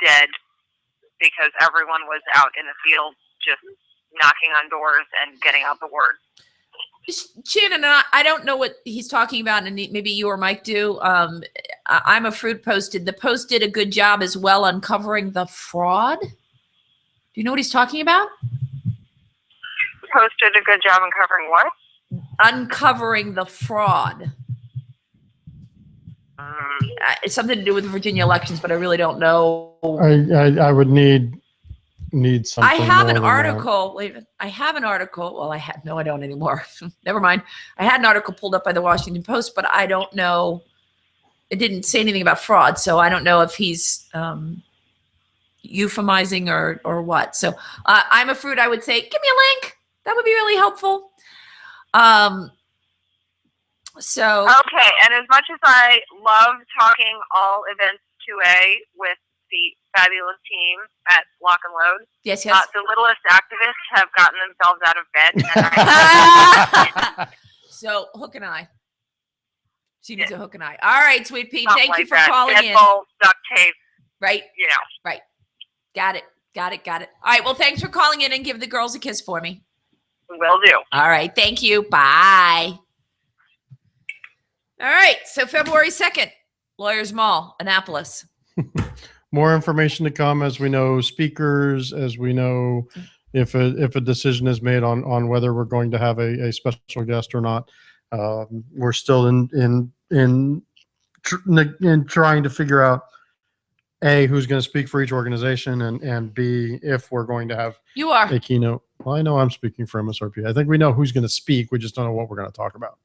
dead because everyone was out in the field just knocking on doors and getting out the word. Shannon, I don't know what he's talking about, and maybe you or Mike do. I'm a Fruit posted. The Post did a good job as well uncovering the fraud. Do you know what he's talking about? The Post did a good job uncovering what? Uncovering the fraud. It's something to do with the Virginia elections, but I really don't know. I would need something. I have an more than that. article. Wait, I have an article. Well, I don't anymore. Never mind. I had an article pulled up by the Washington Post, but I don't know. It didn't say anything about fraud, so I don't know if he's euphemizing or what. So I'm a Fruit. I would say, give me a link. That would be really helpful. So okay, and as much as I love talking all events 2A with the fabulous team at Lock and Load, yes, the littlest activists have gotten themselves out of bed. And So Hook and I. She needs a Hook and I. All right, Sweet Pea. something Thank you like for that. calling in. Deadbolt, duct tape, Right, you know. right. Got it. All right. Well, thanks for calling in and give the girls a kiss for me. Will do. All right. Thank you. Bye. All right. So February 2nd, Lawyers Mall, Annapolis. More information to come as we know speakers, as we know if a decision is made on whether we're going to have a special guest or not. We're still in trying to figure out A, who's going to speak for each organization, and B, if we're going to have You are. a keynote. Well, I know I'm speaking for MSRP. I think we know who's going to speak. We just don't know what we're going to talk about.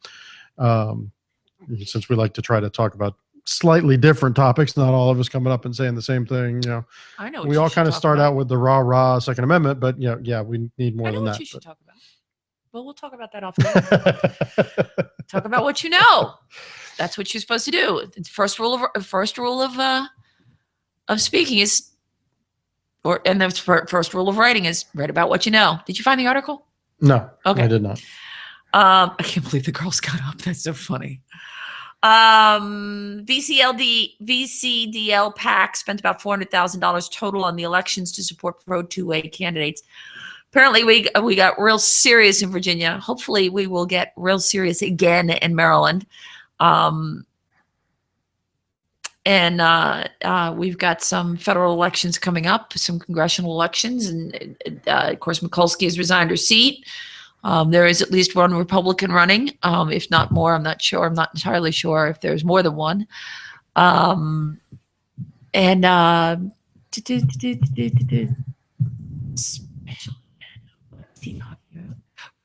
Since we like to try to talk about slightly different topics, not all of us coming up and saying the same thing. I know. We all kind of start out with the rah Second Amendment, but yeah, we need more I know than what that. you should talk about. Well, we'll talk about that off the air. Talk about what you know. That's what you're supposed to do. The first rule of speaking is, and the first rule of writing is write about what you know. Did you find the article? No, Okay. I did not. I can't believe the girls got up. That's so funny. VCDL PAC spent about $400,000 total on the elections to support pro 2A candidates. Apparently, we got real serious in Virginia. Hopefully, we will get real serious again in Maryland. And we've got some federal elections coming up, some congressional elections, and of course, Mikulski has resigned her seat. There is at least one Republican running, if not more. I'm not sure. I'm not entirely sure if there's more than one.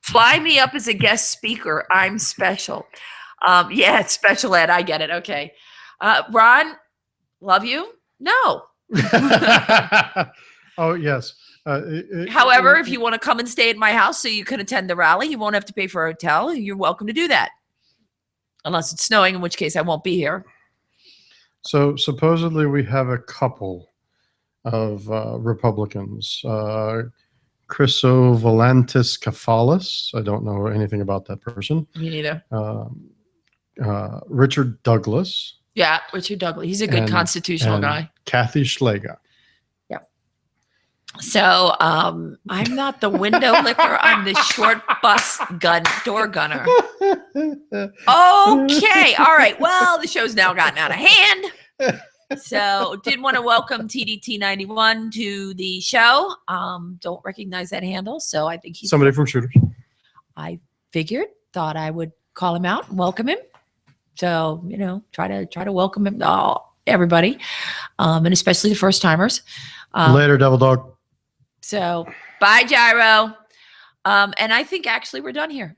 Fly me up as a guest speaker. I'm special. Yeah, it's special ed. I get it. Okay. Ron, love you. No. Oh, yes. However, if you want to come and stay at my house so you can attend the rally, you won't have to pay for a hotel. You're welcome to do that. Unless it's snowing, in which case I won't be here. So supposedly we have a couple of Republicans. Chrysovolantis Kafalis. I don't know anything about that person. Me neither. Richard Douglas. Yeah, Richard Douglas. He's a good constitutional guy. Kathy Schlega. So I'm not the window licker. I'm the short bus door gunner. Okay. All right. Well, the show's now gotten out of hand. So did want to welcome TDT91 to the show. Don't recognize that handle. So I think he's somebody from Shooters. I thought I would call him out and welcome him. So, try to welcome him, everybody. And especially the first timers. Later, Devil Dog. So bye, Gyro. And I think actually we're done here.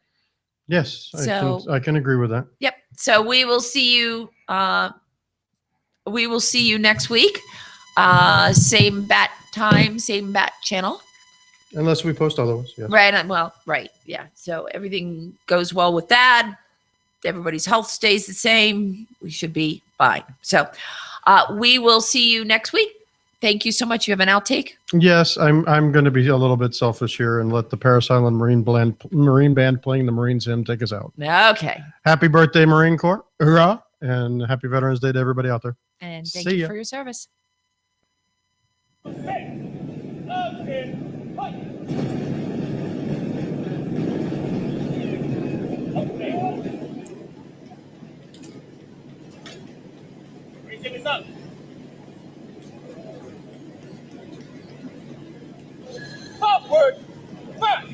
Yes, I can agree with that. Yep. So we will see you. We will see you next week. Same bat time, same bat channel. Unless we post otherwise. Yes. Right. Well, right. Yeah. So everything goes well with that. Everybody's health stays the same. We should be fine. So we will see you next week. Thank you so much. You have an outtake? Yes, I'm going to be a little bit selfish here and let the Paris Island Marine Band playing the Marines hymn take us out. Okay. Happy birthday, Marine Corps. Hoorah. And happy Veterans Day to everybody out there. And thank See you ya. for your service. Upward! Back!